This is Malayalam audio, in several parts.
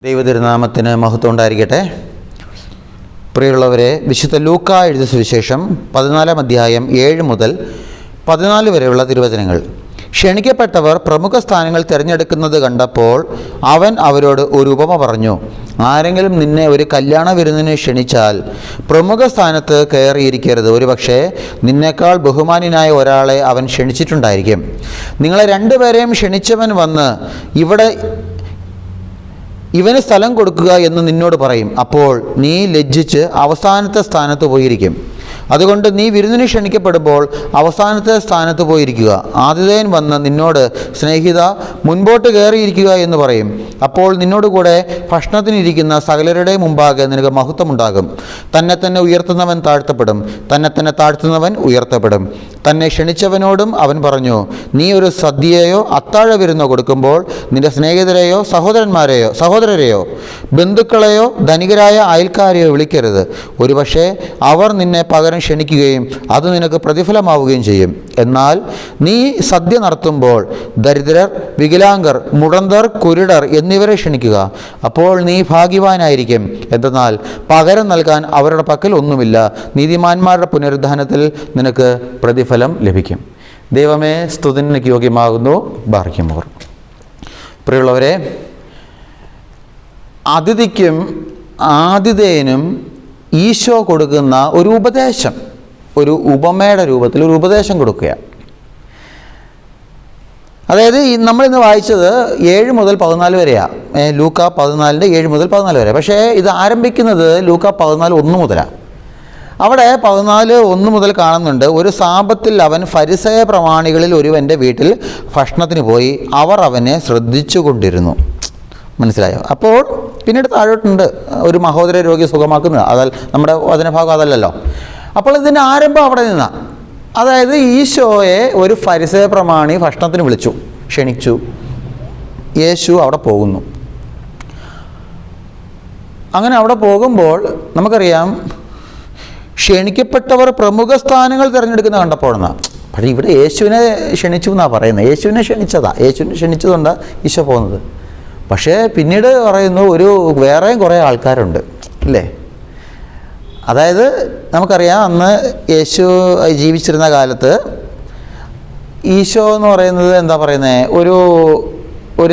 ദൈവതിരുനാമത്തിന് മഹത്വം ഉണ്ടായിരിക്കട്ടെ. പ്രിയമുള്ളവരെ, വിശുദ്ധ ലൂക്കാ എഴുതിയ സുവിശേഷം 14 അധ്യായം 7 മുതൽ 14 വരെയുള്ള തിരുവചനങ്ങൾ. ക്ഷണിക്കപ്പെട്ടവർ പ്രമുഖ സ്ഥാനങ്ങൾ തിരഞ്ഞെടുക്കുന്നത് കണ്ടപ്പോൾ അവൻ അവരോട് ഒരു ഉപമ പറഞ്ഞു. ആരെങ്കിലും നിന്നെ ഒരു കല്യാണ വിരുന്നിന് ക്ഷണിച്ചാൽ പ്രമുഖ സ്ഥാനത്ത് കയറിയിരിക്കരുത്. ഒരുപക്ഷെ നിന്നേക്കാൾ ബഹുമാന്യനായ ഒരാളെ അവൻ ക്ഷണിച്ചിട്ടുണ്ടായിരിക്കും. നിങ്ങളെ രണ്ടുപേരെയും ക്ഷണിച്ചവൻ വന്ന് ഇവന് സ്ഥലം കൊടുക്കുക എന്ന് നിന്നോട് പറയും. അപ്പോൾ നീ ലജ്ജിച്ച് അവസാനത്തെ സ്ഥാനത്ത് പോയിരിക്കും. അതുകൊണ്ട് നീ വിരുന്നിന് ക്ഷണിക്കപ്പെടുമ്പോൾ അവസാനത്തെ സ്ഥാനത്ത് പോയിരിക്കുക. ആതിഥേയൻ വന്ന് നിന്നോട് സ്നേഹിത മുൻപോട്ട് കയറിയിരിക്കുക എന്ന് പറയും. അപ്പോൾ നിന്നോട് കൂടെ ഭക്ഷണത്തിനിരിക്കുന്ന സകലരുടെ മുമ്പാകെ നിനക്ക് മഹത്വമുണ്ടാകും. തന്നെ തന്നെ ഉയർത്തുന്നവൻ താഴ്ത്തപ്പെടും, തന്നെ തന്നെ താഴ്ത്തുന്നവൻ ഉയർത്തപ്പെടും. തന്നെ ക്ഷണിച്ചവനോടും അവൻ പറഞ്ഞു, നീ ഒരു സദ്യയോ അത്താഴ വിരുന്നോ കൊടുക്കുമ്പോൾ നിന്റെ സ്നേഹിതരെയോ സഹോദരരെയോ ബന്ധുക്കളെയോ ധനികരായ അയൽക്കാരെയോ വിളിക്കരുത്. ഒരുപക്ഷെ അവർ നിന്നെ പകരം ക്ഷണിക്കുകയും അത് നിനക്ക് പ്രതിഫലമാവുകയും ചെയ്യും. എന്നാൽ നീ സദ്യ നടത്തുമ്പോൾ ദരിദ്രർ, വികലാംഗർ, മുടന്തർ, കുരുടർ എന്നിവരെ ക്ഷണിക്കുക. അപ്പോൾ നീ ഭാഗ്യവാനായിരിക്കും. എന്തെന്നാൽ പകരം നൽകാൻ അവരുടെ പക്കൽ ഒന്നുമില്ല. നീതിമാന്മാരുടെ പുനരുദ്ധാനത്തിൽ നിനക്ക് പ്രതിഫലം ലഭിക്കും. ദൈവമേ, സ്തുതിക്ക് യോഗ്യമാകുന്നു. ബാർക്കുമോർ. പ്രിയമുള്ളവരെ, അതിഥിക്കും ആതിഥേയനും ഈശോ കൊടുക്കുന്ന ഒരു ഉപദേശം, ഒരു ഉപമയുടെ രൂപത്തിൽ ഒരു ഉപദേശം കൊടുക്കുക. അതായത് നമ്മളിന്ന് വായിച്ചത് 7 മുതൽ 14 വരെയാണ്. ലൂക്ക 14 7 മുതൽ 14 വരെ. പക്ഷേ ഇത് ആരംഭിക്കുന്നത് ലൂക്ക 14 1 മുതലാണ്. അവിടെ 14 1 മുതൽ കാണുന്നുണ്ട്, ഒരു സാബത്തിൽ അവൻ ഫരിസേയ പ്രമാണികളിൽ ഒരുവൻ്റെ വീട്ടിൽ ഭക്ഷണത്തിന് പോയി. അവർ അവനെ ശ്രദ്ധിച്ചു കൊണ്ടിരുന്നു. മനസ്സിലായോ? അപ്പോൾ പിന്നീട് താഴോട്ടുണ്ട് ഒരു മഹോദര രോഗിയെ സുഖമാക്കുന്നത്. നമ്മുടെ വചനഭാഗം അതല്ലല്ലോ. അപ്പോൾ ഇതിൻ്റെ ആരംഭം അവിടെ നിന്നാണ്. അതായത് ഈശോയെ ഒരു ഫരിസേയ പ്രമാണി ഭക്ഷണത്തിന് ക്ഷണിച്ചു. യേശു അവിടെ പോകുന്നു. അങ്ങനെ അവിടെ പോകുമ്പോൾ നമുക്കറിയാം, ക്ഷണിക്കപ്പെട്ടവർ പ്രമുഖ സ്ഥാനങ്ങൾ തിരഞ്ഞെടുക്കുന്ന കണ്ടപ്പോഴെന്നാണ്. പക്ഷേ ഇവിടെ യേശുവിനെ ക്ഷണിച്ചു എന്നാണ് പറയുന്നത്. യേശുവിനെ ക്ഷണിച്ചതുകൊണ്ടാണ് ഈശോ പോകുന്നത്. പക്ഷേ പിന്നീട് പറയുന്നു വേറെയും കുറേ ആൾക്കാരുണ്ട്, അല്ലേ? അതായത് നമുക്കറിയാം, അന്ന് യേശു ജീവിച്ചിരുന്ന കാലത്ത് ഈശോ എന്ന് പറയുന്നത് എന്താ പറയുന്നത്,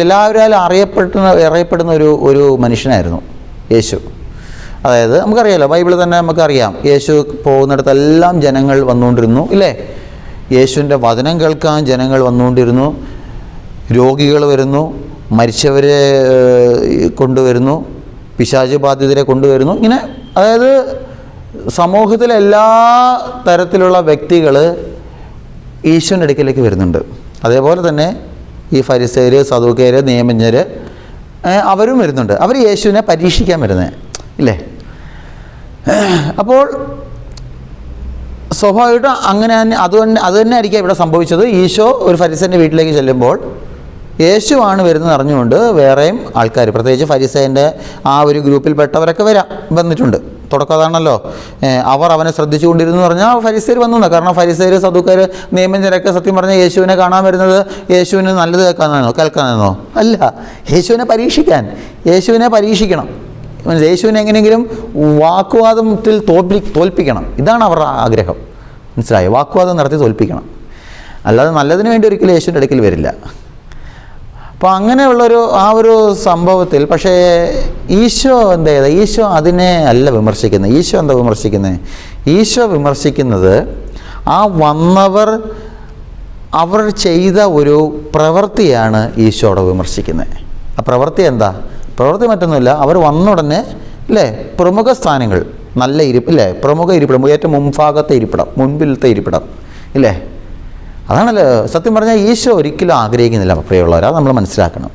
എല്ലാവരും അറിയപ്പെടുന്ന ഒരു മനുഷ്യനായിരുന്നു യേശു. അതായത് നമുക്കറിയാമല്ലോ, ബൈബിളിൽ തന്നെ നമുക്കറിയാം, യേശു പോകുന്നിടത്തെല്ലാം ജനങ്ങൾ വന്നുകൊണ്ടിരുന്നു, ഇല്ലേ? യേശുവിൻ്റെ വചനം കേൾക്കാൻ ജനങ്ങൾ വന്നുകൊണ്ടിരുന്നു. രോഗികൾ വരുന്നു, മരിച്ചവരെ കൊണ്ടുവരുന്നു, പിശാച് ബാധിതരെ കൊണ്ടുവരുന്നു. ഇങ്ങനെ അതായത് സമൂഹത്തിലെ എല്ലാ തരത്തിലുള്ള വ്യക്തികൾ ഈശോൻ്റെ അടുക്കലേക്ക് വരുന്നുണ്ട്. അതേപോലെ തന്നെ ഈ ഫരിസേയർ, സദൂക്കയർ, നിയമജ്ഞർ അവരും വരുന്നുണ്ട്. അവർ യേശുവിനെ പരീക്ഷിക്കാൻ വരുന്നത്, ഇല്ലേ? അപ്പോൾ സ്വാഭാവികമായിട്ടും അങ്ങനെ തന്നെ അത് തന്നെ ആയിരിക്കും ഇവിടെ സംഭവിച്ചത്. ഈശോ ഒരു ഫരിസേയൻ്റെ വീട്ടിലേക്ക് ചെല്ലുമ്പോൾ യേശുവാണ് വരുന്നത് അറിഞ്ഞുകൊണ്ട് വേറെയും ആൾക്കാർ, പ്രത്യേകിച്ച് ഫരിസേയൻ്റെ ആ ഒരു ഗ്രൂപ്പിൽപ്പെട്ടവരൊക്കെ വന്നിട്ടുണ്ട്. തുടക്കം അതാണല്ലോ, അവർ അവനെ ശ്രദ്ധിച്ചുകൊണ്ടിരുന്നു പറഞ്ഞാൽ ഫരിസേയർ വന്നു. കാരണം ഫരിസേയർ, സദൂക്കർ, നിയമജ്ഞരൊക്കെ സത്യം പറഞ്ഞാൽ യേശുവിനെ കാണാൻ വരുന്നത് യേശുവിന് നല്ലത് കേൾക്കാനെന്നോ അല്ല, യേശുവിനെ പരീക്ഷിക്കണം. യേശുവിനെ എങ്ങനെയെങ്കിലും വാക്കുവാദത്തിൽ തോൽപ്പിക്കണം. ഇതാണ് അവരുടെ ആഗ്രഹം. മനസ്സിലായോ? വാക്കുവാദം നടത്തി തോൽപ്പിക്കണം. അല്ലാതെ നല്ലതിന് വേണ്ടി ഒരിക്കലും യേശുവിൻ്റെ അടുക്കൽ വരില്ല. അപ്പോൾ അങ്ങനെയുള്ളൊരു ഒരു സംഭവത്തിൽ പക്ഷേ ഈശോ എന്താ ചെയ്തത്? ഈശോ അതിനെ അല്ല വിമർശിക്കുന്നത്. ഈശോ എന്താ വിമർശിക്കുന്നത്? ഈശോ വിമർശിക്കുന്നത് അവർ ചെയ്ത ഒരു പ്രവൃത്തിയാണ് ഈശോ അവിടെ വിമർശിക്കുന്നത്. ആ പ്രവൃത്തി എന്താ? പ്രവൃത്തി മറ്റൊന്നുമില്ല, അവർ വന്നുടനെ, ഇല്ലേ, പ്രമുഖ സ്ഥാനങ്ങൾ, നല്ല ഇല്ലേ, പ്രമുഖ ഇരിപ്പിടം, ഏറ്റവും മുൻഭാഗത്തെ ഇരിപ്പിടം, മുൻപിലത്തെ ഇരിപ്പിടം, ഇല്ലേ? അതാണല്ലോ സത്യം പറഞ്ഞാൽ ഈശോ ഒരിക്കലും ആഗ്രഹിക്കുന്നില്ല. പ്രിയമുള്ളവരാ, നമ്മൾ മനസ്സിലാക്കണം.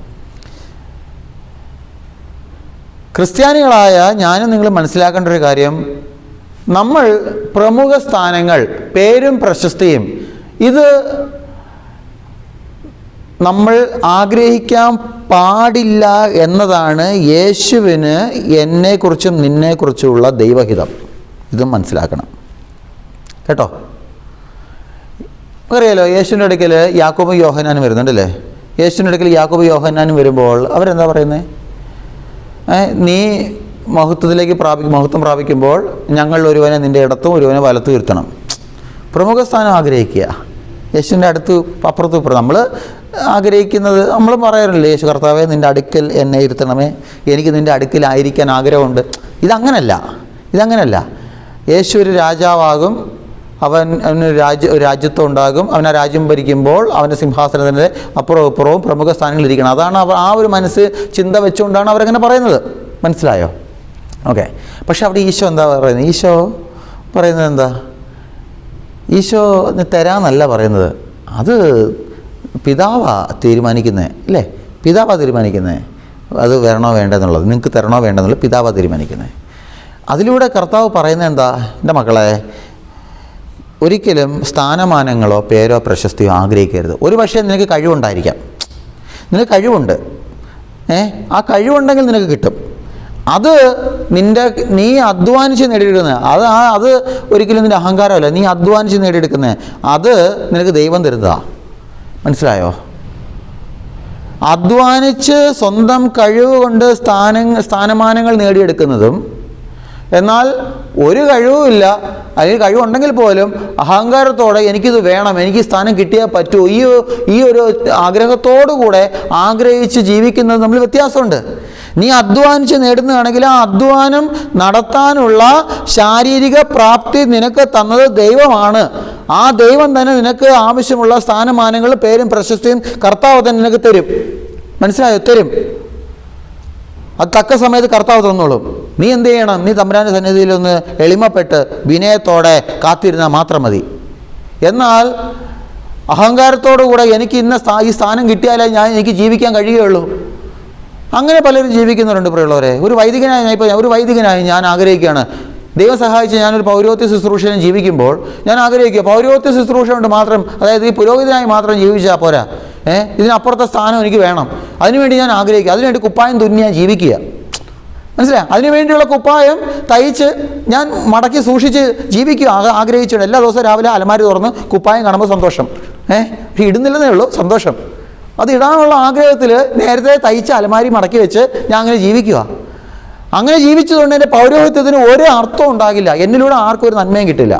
ക്രിസ്ത്യാനികളായ ഞാനും നിങ്ങൾ മനസ്സിലാക്കേണ്ട ഒരു കാര്യം, നമ്മൾ പ്രമുഖ സ്ഥാനങ്ങൾ, പേരും പ്രശസ്തിയും ഇത് നമ്മൾ ആഗ്രഹിക്കാൻ പാടില്ല എന്നതാണ് യേശുവിന് എന്നെക്കുറിച്ചും നിന്നെക്കുറിച്ചുമുള്ള ദൈവഹിതം. ഇതും മനസ്സിലാക്കണം കേട്ടോ. അറിയാലോ, യേശുവിൻ്റെ അടുക്കൽ യാക്കോബും യോഹന്നാനും വരുന്നുണ്ടല്ലേ? യേശുവിൻ്റെ അടുക്കൽ യാക്കോബ് യോഹന്നാനും വരുമ്പോൾ അവരെന്താ പറയുന്നത്? നീ മഹത്വം പ്രാപിക്കുമ്പോൾ ഞങ്ങൾ ഒരുവനെ നിൻ്റെ ഇടത്തും ഒരുവനെ വലത്തും ഇരുത്തണം. പ്രമുഖ സ്ഥാനം ആഗ്രഹിക്കുക. യേശുവിൻ്റെ അടുത്ത് അപ്പുറത്തും ഇപ്പുറം നമ്മൾ ആഗ്രഹിക്കുന്നത് നമ്മൾ പറയാറില്ലേ, യേശു കർത്താവേ നിൻ്റെ അടുക്കൽ എന്നെ ഇരുത്തണമേ, എനിക്ക് നിൻ്റെ അടുക്കലായിരിക്കാൻ ആഗ്രഹമുണ്ട്. ഇതങ്ങനല്ല. യേശു ഒരു രാജാവാകും, അവന് രാജ്യത്വം ഉണ്ടാകും, അവൻ ആ രാജ്യം ഭരിക്കുമ്പോൾ അവൻ്റെ സിംഹാസനത്തിൻ്റെ അപ്പുറവും ഇപ്പുറവും പ്രമുഖ സ്ഥാനങ്ങളിൽ ഇരിക്കണം. അതാണ് ആ ഒരു ചിന്ത വെച്ചുകൊണ്ടാണ് അവരങ്ങനെ പറയുന്നത്. മനസ്സിലായോ? ഓക്കെ. പക്ഷെ അവിടെ ഈശോ എന്താ പറയുന്നത്? ഈശോ തരാമെന്നല്ല പറയുന്നത്. അത് പിതാവാ തീരുമാനിക്കുന്നത്, അല്ലേ? പിതാവാ തീരുമാനിക്കുന്നത് അത് വരണോ വേണ്ടെന്നുള്ളത്, നിങ്ങൾക്ക് തരണോ വേണ്ടെന്നുള്ളത് പിതാവാ തീരുമാനിക്കുന്നത്. അതിലൂടെ കർത്താവ് പറയുന്നത് എന്താ? എൻ്റെ മക്കളെ, ഒരിക്കലും സ്ഥാനമാനങ്ങളോ പേരോ പ്രശസ്തിയോ ആഗ്രഹിക്കരുത്. ഒരു പക്ഷേ നിനക്ക് കഴിവുണ്ടായിരിക്കാം, നിനക്ക് കഴിവുണ്ട്, ആ കഴിവുണ്ടെങ്കിൽ നിനക്ക് കിട്ടും. അത് നീ അധ്വാനിച്ച് നേടിയെടുക്കുന്നത്, അത് ഒരിക്കലും നിൻ്റെ അഹങ്കാരമല്ല. നീ അധ്വാനിച്ച് നേടിയെടുക്കുന്നത് അത് നിനക്ക് ദൈവം തരുന്നതാണ്. മനസ്സിലായോ? അധ്വാനിച്ച് സ്വന്തം കഴിവ് കൊണ്ട് സ്ഥാനമാനങ്ങൾ നേടിയെടുക്കുന്നതും, എന്നാൽ ഒരു കഴിവുമില്ല, അല്ലെങ്കിൽ കഴിവുണ്ടെങ്കിൽ പോലും അഹങ്കാരത്തോടെ എനിക്കിത് വേണം, എനിക്ക് സ്ഥാനം കിട്ടിയേ പറ്റൂ, ഈ ഒരു ആഗ്രഹത്തോടുകൂടെ ആഗ്രഹിച്ച് ജീവിക്കുന്നത് തമ്മിൽ വ്യത്യാസമുണ്ട്. നീ അധ്വാനിച്ച് നേടുന്നതാണെങ്കിൽ ആ അധ്വാനം നടത്താനുള്ള ശാരീരിക പ്രാപ്തി നിനക്ക് തന്നത് ദൈവമാണ്. ആ ദൈവം തന്നെ നിനക്ക് ആവശ്യമുള്ള സ്ഥാനമാനങ്ങളും പേരും പ്രശസ്തിയും കർത്താവ് തന്നെ നിനക്ക് തരും. മനസ്സിലായോ? തരും. അത് തക്ക സമയത്ത് കർത്താവ് തന്നോളും. നീ എന്ത് ചെയ്യണം? നീ തമ്പുരാൻ്റെ സന്നിധിയിലൊന്ന് എളിമപ്പെട്ട് വിനയത്തോടെ കാത്തിരുന്നാൽ മാത്രം മതി. എന്നാൽ അഹങ്കാരത്തോടുകൂടെ എനിക്ക് ഈ സ്ഥാനം കിട്ടിയാലേ എനിക്ക് ജീവിക്കാൻ കഴിയുകയുള്ളൂ, അങ്ങനെ പലരും ജീവിക്കുന്നവരുണ്ട്. പ്രിയമുള്ളവരെ, ഒരു വൈദികനായി ഞാൻ ആഗ്രഹിക്കുകയാണ്, ദൈവം സഹായിച്ച് ഞാനൊരു പൗരോഹിത്യ ശുശ്രൂഷയും ജീവിക്കുമ്പോൾ ഞാൻ ആഗ്രഹിക്കുക പൗരോഹിത്യ ശുശ്രൂഷ കൊണ്ട് മാത്രം, അതായത് ഈ പുരോഹിതനായി മാത്രം ജീവിച്ചാൽ പോരാ, ഇതിനപ്പുറത്തെ സ്ഥാനം എനിക്ക് വേണം. അതിനുവേണ്ടി ഞാൻ ആഗ്രഹിക്കുക, അതിനുവേണ്ടി കുപ്പായം തുന്നിയാൽ ജീവിക്കുക. മനസ്സിലായി? അതിനുവേണ്ടിയുള്ള കുപ്പായം തയ്ച്ച് ഞാൻ മടക്കി സൂക്ഷിച്ച് ജീവിക്കുക ആഗ്രഹിച്ചിട്ടുണ്ട്. എല്ലാ ദിവസവും രാവിലെ അലമാരി തുറന്ന് കുപ്പായം കാണുമ്പോൾ സന്തോഷം, പക്ഷെ ഇടുന്നില്ലെന്നേ ഉള്ളൂ സന്തോഷം. അത് ഇടാനുള്ള ആഗ്രഹത്തിൽ നേരത്തെ തയ്ച്ച് അലമാരി മടക്കി വെച്ച് ഞാൻ അങ്ങനെ ജീവിക്കുക. അങ്ങനെ ജീവിച്ചതുകൊണ്ട് എൻ്റെ പൗരോഹിത്യത്തിന് ഒരു അർത്ഥം ഉണ്ടാകില്ല. എന്നിലൂടെ ആർക്കും ഒരു നന്മയും കിട്ടില്ല,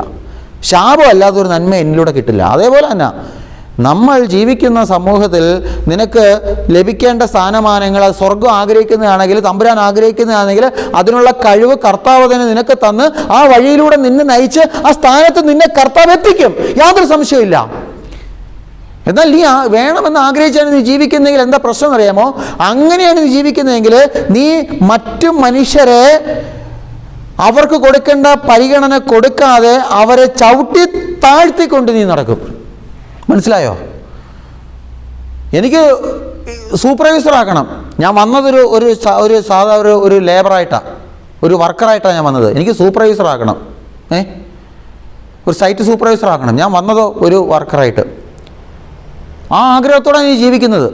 ശാപമല്ലാത്തൊരു നന്മ എന്നിലൂടെ കിട്ടില്ല. അതേപോലെ തന്നെ നമ്മൾ ജീവിക്കുന്ന സമൂഹത്തിൽ നിനക്ക് ലഭിക്കേണ്ട സ്ഥാനമാനങ്ങൾ, അത് സ്വർഗം ആഗ്രഹിക്കുന്നതാണെങ്കിൽ, തമ്പുരാൻ ആഗ്രഹിക്കുന്നതാണെങ്കിൽ, അതിനുള്ള കഴിവ് കർത്താവ് തന്നെ നിനക്ക് തന്ന് ആ വഴിയിലൂടെ നിന്നെ നയിച്ച് ആ സ്ഥാനത്ത് നിന്നെ കർത്താവ് എത്തിക്കും, യാതൊരു സംശയമില്ല. എന്നാൽ നീ വേണമെന്ന് ആഗ്രഹിച്ചാണ് നീ ജീവിക്കുന്നതെങ്കിൽ എന്താ പ്രശ്നം അറിയാമോ? അങ്ങനെയാണ് നീ ജീവിക്കുന്നതെങ്കിൽ നീ മറ്റു മനുഷ്യരെ അവർക്ക് കൊടുക്കേണ്ട പരിഗണന കൊടുക്കാതെ അവരെ ചവിട്ടി താഴ്ത്തിക്കൊണ്ട് നീ നടക്കും. മനസ്സിലായോ? എനിക്ക് സൂപ്പർവൈസർ ആക്കണം. ഞാൻ വന്നതൊരു സാധാ ഒരു ലേബറായിട്ടാണ്, ഒരു വർക്കറായിട്ടാണ് ഞാൻ വന്നത്. എനിക്ക് സൂപ്പർവൈസർ ആക്കണം, ഒരു സൈറ്റ് സൂപ്പർവൈസർ ആക്കണം. ഞാൻ വന്നതോ ഒരു വർക്കറായിട്ട്. ആ ആഗ്രഹത്തോടെ നീ ജീവിക്കുന്നത്.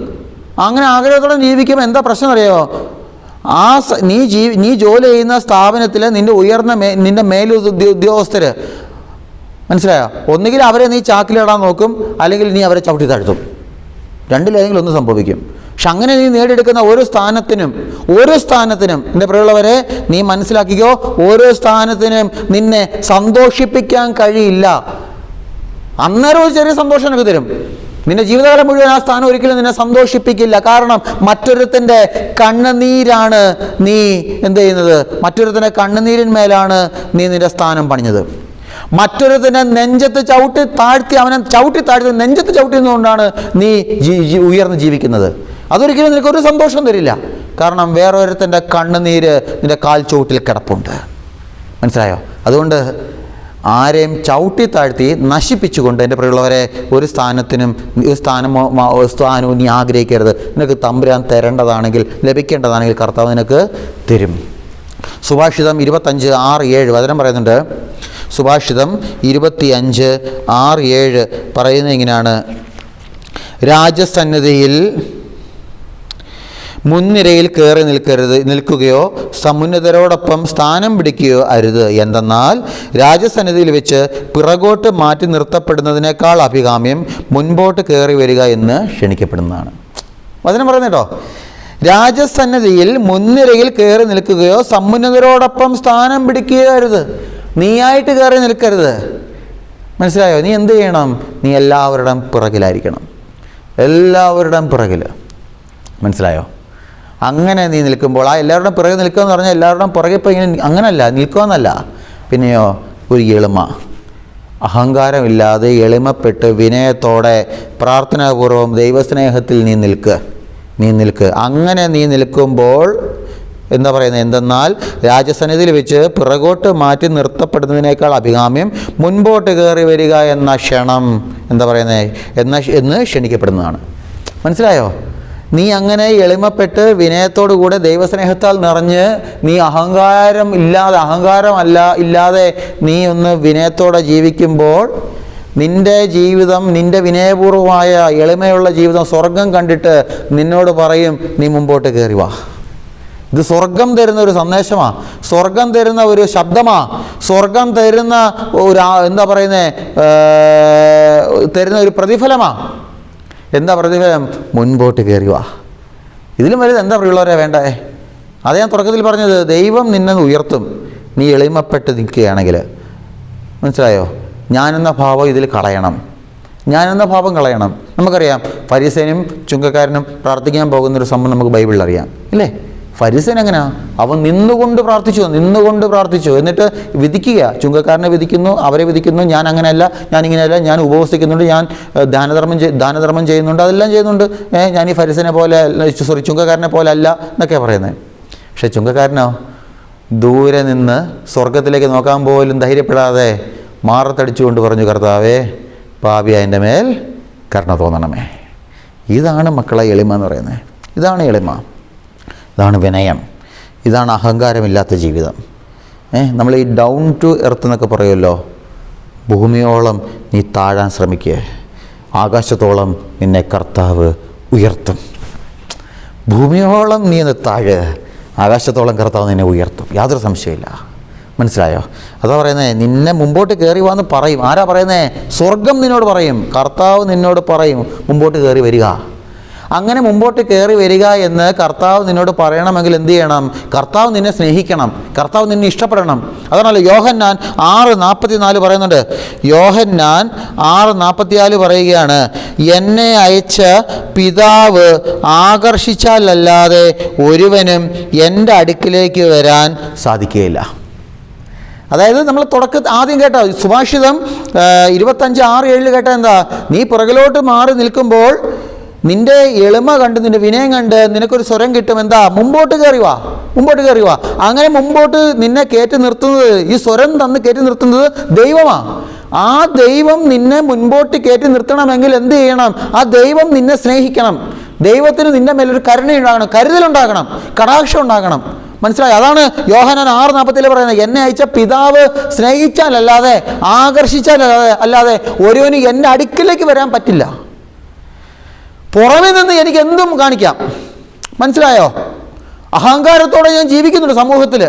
അങ്ങനെ ആഗ്രഹത്തോടെ ജീവിക്കുമ്പോൾ എന്താ പ്രശ്നം അറിയാമോ? നീ ജോലി ചെയ്യുന്ന സ്ഥാപനത്തിൽ നിന്റെ മേലുദ്യോഗസ്ഥർ, മനസ്സിലായോ, ഒന്നുകിൽ അവരെ നീ ചാക്കിലിടാൻ നോക്കും, അല്ലെങ്കിൽ നീ അവരെ ചവിട്ടി താഴ്ത്തും. രണ്ടിലേതെങ്കിലും ഒന്ന് സംഭവിക്കും. പക്ഷെ അങ്ങനെ നീ നേടിയെടുക്കുന്ന ഓരോ സ്ഥാനത്തിനും എൻ്റെ പ്രിയമുള്ളവരെ നീ മനസ്സിലാക്കിക്കോ, ഓരോ സ്ഥാനത്തിനും നിന്നെ സന്തോഷിപ്പിക്കാൻ കഴിയില്ല. അന്നേരം ഒരു ചെറിയ സന്തോഷം എനിക്ക് തരും. നിന്റെ ജീവിതകാലം മുഴുവൻ ആ സ്ഥാനം ഒരിക്കലും നിന്നെ സന്തോഷിപ്പിക്കില്ല. കാരണം മറ്റൊരുത്തൻ്റെ കണ്ണുനീരാണ് നീ എന്ത് ചെയ്യുന്നത്? മറ്റൊരുത്തൻ്റെ കണ്ണുനീരിന്മേലാണ് നീ നിന്റെ സ്ഥാനം പണിഞ്ഞത്. മറ്റൊരുത്തനെ നെഞ്ചത്ത് ചവിട്ടി താഴ്ത്തി നെഞ്ചത്ത് ചവിട്ടുന്നതുകൊണ്ടാണ് നീ ഉയർന്ന് ജീവിക്കുന്നത്. അതൊരിക്കലും നിനക്കൊരു സന്തോഷം തരില്ല. കാരണം വേറൊരുത്തൻ്റെ കണ്ണുനീര് നിന്റെ കാൽ ചവിട്ടിൽ കിടപ്പുണ്ട്. മനസ്സിലായോ? അതുകൊണ്ട് ആരെയും ചവിട്ടി താഴ്ത്തി നശിപ്പിച്ചുകൊണ്ട് എൻ്റെ പ്രിയമുള്ളവരെ ഒരു സ്ഥാനവും നീ ആഗ്രഹിക്കരുത്. നിനക്ക് തമ്പുരാൻ തരേണ്ടതാണെങ്കിൽ, ലഭിക്കേണ്ടതാണെങ്കിൽ കർത്താവ് നിനക്ക് തരും. സുഭാഷിതം 25:6-7 വചനം പറയുന്നുണ്ട്. സുഭാഷിതം 25:6-7 പറയുന്നത് ഇങ്ങനെയാണ്: രാജസന്നിധിയിൽ മുൻനിരയിൽ കയറി നിൽക്കുകയോ സമുന്നതരോടൊപ്പം സ്ഥാനം പിടിക്കുകയോ അരുത്. എന്തെന്നാൽ രാജസന്നിധിയിൽ വെച്ച് പിറകോട്ട് മാറ്റി നിർത്തപ്പെടുന്നതിനേക്കാൾ അഭികാമ്യം മുൻപോട്ട് കയറി വരിക എന്ന് ക്ഷണിക്കപ്പെടുന്നതാണ്. വചനം പറയുന്നത് കേട്ടോ. രാജസന്നിധിയിൽ മുൻനിരയിൽ കയറി നിൽക്കുകയോ സമുന്നതരോടൊപ്പം സ്ഥാനം പിടിക്കുകയോ അരുത്. നീയായിട്ട് കയറി നിൽക്കരുത്. മനസ്സിലായോ? നീ എന്ത് ചെയ്യണം? നീ എല്ലാവരുടെയും പിറകിലായിരിക്കണം. എല്ലാവരുടെയും പിറകിൽ. മനസ്സിലായോ? അങ്ങനെ നീ നിൽക്കുമ്പോൾ, ആ എല്ലാവരുടെയും പിറകിൽ നിൽക്കുക എന്ന് പറഞ്ഞാൽ എല്ലാവരുടെയും പുറകെ ഇപ്പോൾ ഇങ്ങനെ അങ്ങനല്ല, നിൽക്കുകയെന്നല്ല. പിന്നെയോ ഒരു എളിമ, അഹങ്കാരമില്ലാതെ എളിമപ്പെട്ട് വിനയത്തോടെ പ്രാർത്ഥനാപൂർവം ദൈവസ്നേഹത്തിൽ നീ നിൽക്ക്. അങ്ങനെ നീ നിൽക്കുമ്പോൾ എന്താ പറയുന്നത്? എന്തെന്നാൽ രാജസന്നിധിയിൽ വെച്ച് പിറകോട്ട് മാറ്റി നിർത്തപ്പെടുന്നതിനേക്കാൾ അഭികാമ്യം മുൻപോട്ട് കയറി വരിക എന്ന ക്ഷണം എന്താ പറയുന്നത് എന്ന് ക്ഷണിക്കപ്പെടുന്നതാണ്. മനസ്സിലായോ? നീ അങ്ങനെ എളിമപ്പെട്ട് വിനയത്തോടു കൂടെ ദൈവസ്നേഹത്താൽ നിറഞ്ഞ് നീ ഇല്ലാതെ നീ ഒന്ന് വിനയത്തോടെ ജീവിക്കുമ്പോൾ നിൻ്റെ ജീവിതം, നിൻ്റെ വിനയപൂർവമായ എളിമയുള്ള ജീവിതം സ്വർഗം കണ്ടിട്ട് നിന്നോട് പറയും, നീ മുമ്പോട്ട് കയറി വാ. ഇത് സ്വർഗം തരുന്ന ഒരു സന്ദേശമാണ്, സ്വർഗം തരുന്ന ഒരു ശബ്ദമാണ്, സ്വർഗം തരുന്ന ഒരു എന്താ പറയുന്നത് തരുന്ന ഒരു പ്രതിഫലമാണ്. എന്താ പ്രതിഫലം? മുൻപോട്ട് കയറി വാ. ഇതിലും വലുത് എന്താ പ്രിയമുള്ളവരെ വേണ്ടേ? അത് ഞാൻ തുടക്കത്തിൽ പറഞ്ഞത്. ദൈവം നിന്നെ ഉയർത്തും നീ എളിമപ്പെട്ട് നിൽക്കുകയാണെങ്കിൽ. മനസ്സിലായോ? ഞാനെന്ന ഭാവം ഇതിൽ കളയണം. നമുക്കറിയാം ഫരിസേനും ചുങ്കക്കാരനും പ്രാർത്ഥിക്കാൻ പോകുന്നൊരു സംഭവം നമുക്ക് ബൈബിളിൽ അറിയാം, ഇല്ലേ? ഫരിസേൻ എങ്ങനെയാ? അവൻ നിന്നുകൊണ്ട് പ്രാർത്ഥിച്ചു. എന്നിട്ട് വിധിക്കുക. ചുങ്കക്കാരനെ വിധിക്കുന്നു, അവരെ വിധിക്കുന്നു. ഞാൻ അങ്ങനെയല്ല, ഞാനിങ്ങനെയല്ല, ഞാൻ ഉപവസിക്കുന്നുണ്ട്, ഞാൻ ദാനധർമ്മം ചെയ്യുന്നുണ്ട്, അതെല്ലാം ചെയ്യുന്നുണ്ട്. ഞാൻ ഈ ഫരിസേനെ പോലെ ചുങ്കക്കാരനെ പോലെ അല്ല എന്നൊക്കെ പറയുന്നത്. പക്ഷെ ചുങ്കക്കാരനോ ദൂരെ നിന്ന് സ്വർഗത്തിലേക്ക് നോക്കാൻ പോലും ധൈര്യപ്പെടാതെ മാറത്തടിച്ചുകൊണ്ട് പറഞ്ഞു, കർത്താവേ, പാപിയായ എൻ്റെ മേൽ കരുണ തോന്നണമേ. ഇതാണ് മക്കളെ എളിമ എന്ന് പറയുന്നത്. ഇതാണ് എളിമ, ഇതാണ് വിനയം, ഇതാണ് അഹങ്കാരമില്ലാത്ത ജീവിതം. നമ്മൾ ഈ ഡൗൺ ടു എർത്ത് എന്നൊക്കെ പറയുമല്ലോ. ഭൂമിയോളം നീ താഴാൻ ശ്രമിക്കുക, ആകാശത്തോളം നിന്നെ കർത്താവ് ഉയർത്തും. ഭൂമിയോളം നീ ഒന്ന് താഴ്, ആകാശത്തോളം കർത്താവ് നിന്നെ ഉയർത്തും, യാതൊരു സംശയമില്ല. മനസ്സിലായോ? അതാ പറയുന്നത്, നിന്നെ മുമ്പോട്ട് കയറി വാന്ന് പറയും. ആരാ പറയുന്നത്? സ്വർഗം നിന്നോട് പറയും, കർത്താവ് നിന്നോട് പറയും, മുമ്പോട്ട് കയറി വരിക. അങ്ങനെ മുമ്പോട്ട് കയറി വരിക എന്ന് കർത്താവ് നിന്നോട് പറയണമെങ്കിൽ എന്ത് ചെയ്യണം? കർത്താവ് നിന്നെ സ്നേഹിക്കണം, കർത്താവ് നിന്നെ ഇഷ്ടപ്പെടണം. അതാണല്ലോ യോഹന്നാൻ 6:44 പറയുന്നുണ്ട്. യോഹന്നാൻ 6:44 പറയുകയാണ്, എന്നെ അയച്ച പിതാവ് ആകർഷിച്ചാലല്ലാതെ ഒരുവനും എൻ്റെ അടുക്കിലേക്ക് വരാൻ സാധിക്കുകയില്ല. അതായത് നമ്മൾ ആദ്യം കേട്ട സുഭാഷിതം 25:6-7 കേട്ട എന്താ? നീ പുറകിലോട്ട് മാറി നിൽക്കുമ്പോൾ നിൻ്റെ എളിമ കണ്ട്, നിൻ്റെ വിനയം കണ്ട് നിനക്കൊരു സ്വരം കിട്ടും. എന്താ? മുമ്പോട്ട് കയറി വാ. അങ്ങനെ മുമ്പോട്ട് നിന്നെ കയറ്റി നിർത്തുന്നത്, ഈ സ്വരം തന്ന് കയറ്റി നിർത്തുന്നത് ദൈവമാണ്. ആ ദൈവം നിന്നെ മുൻപോട്ട് കയറ്റി നിർത്തണമെങ്കിൽ എന്ത് ചെയ്യണം? ആ ദൈവം നിന്നെ സ്നേഹിക്കണം. ദൈവത്തിന് നിൻ്റെ മേലൊരു കരുണയുണ്ടാകണം, കരുതലുണ്ടാകണം, കടാക്ഷം ഉണ്ടാകണം. മനസ്സിലായി? അതാണ് യോഹന്നാൻ 6:47 പറയുന്നത്, എന്നെ അയച്ച പിതാവ് സ്നേഹിച്ചാലല്ലാതെ ആകർഷിച്ചാലല്ലാതെ ഒരുവന് എൻ്റെ അടുക്കിലേക്ക് വരാൻ പറ്റില്ല. പുറമെ നിന്ന് എനിക്ക് എന്തും കാണിക്കാം. മനസ്സിലായോ? അഹങ്കാരത്തോടെ ഞാൻ ജീവിക്കുന്നുണ്ട് സമൂഹത്തിൽ.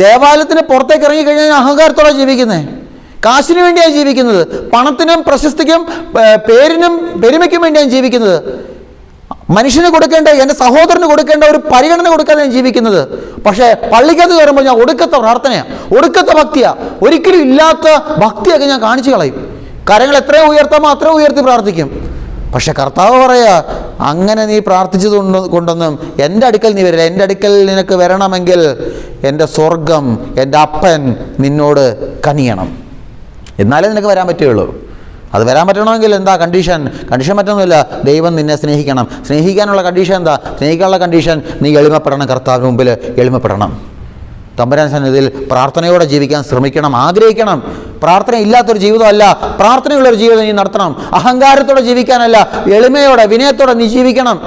ദേവാലയത്തിന് പുറത്തേക്ക് ഇറങ്ങിക്കഴിഞ്ഞാൽ ഞാൻ അഹങ്കാരത്തോടെ ജീവിക്കുന്നത്. കാശിന് വേണ്ടിയാണ് ജീവിക്കുന്നത്, പണത്തിനും പ്രശസ്തിക്കും പേരിനും പെരുമയ്ക്കും വേണ്ടിയാണ് ജീവിക്കുന്നത്. മനുഷ്യന് കൊടുക്കേണ്ട, എൻ്റെ സഹോദരന് കൊടുക്കേണ്ട ഒരു പരിഗണന കൊടുക്കാതെ ഞാൻ ജീവിക്കുന്നത്. പക്ഷേ പള്ളിക്കകത്ത് കയറുമ്പോൾ ഞാൻ ഒടുക്കത്തെ പ്രാർത്ഥനയാണ്, ഒടുക്കത്തെ ഭക്തിയാണ്, ഒരിക്കലും ഇല്ലാത്ത ഭക്തിയൊക്കെ ഞാൻ കാണിച്ചു കളയും. കരങ്ങൾ എത്രയോ ഉയർത്താമോ അത്ര ഉയർത്തി പ്രാർത്ഥിക്കും. പക്ഷെ കർത്താവ് പറയാ, അങ്ങനെ നീ പ്രാർത്ഥിച്ചത് കൊണ്ടൊന്നും എൻ്റെ അടുക്കൽ നീ വരില്ല. എൻ്റെ അടുക്കൽ നിനക്ക് വരണമെങ്കിൽ എൻ്റെ സ്വർഗം, എൻ്റെ അപ്പൻ നിന്നോട് കനിയണം, എന്നാലേ നിനക്ക് വരാൻ പറ്റുകയുള്ളൂ. അത് വരാൻ പറ്റണമെങ്കിൽ എന്താ കണ്ടീഷൻ പറ്റുന്നില്ല. ദൈവം നിന്നെ സ്നേഹിക്കണം. സ്നേഹിക്കാനുള്ള കണ്ടീഷൻ എന്താ? സ്നേഹിക്കാനുള്ള കണ്ടീഷൻ നീ എളിമപ്പെടണം, കർത്താവിന് മുമ്പിൽ എളിമപ്പെടണം. തമ്പുരാൻ സന്നിധിയിൽ പ്രാർത്ഥനയോടെ ജീവിക്കാൻ ശ്രമിക്കണം, ആഗ്രഹിക്കണം. പ്രാർത്ഥന ഇല്ലാത്തൊരു ജീവിതമല്ല, പ്രാർത്ഥനയുള്ളൊരു ജീവിതം നീ നടത്തണം. അഹങ്കാരത്തോടെ ജീവിക്കാനല്ല, എളിമയോടെ വിനയത്തോടെ നീ ജീവിക്കണം.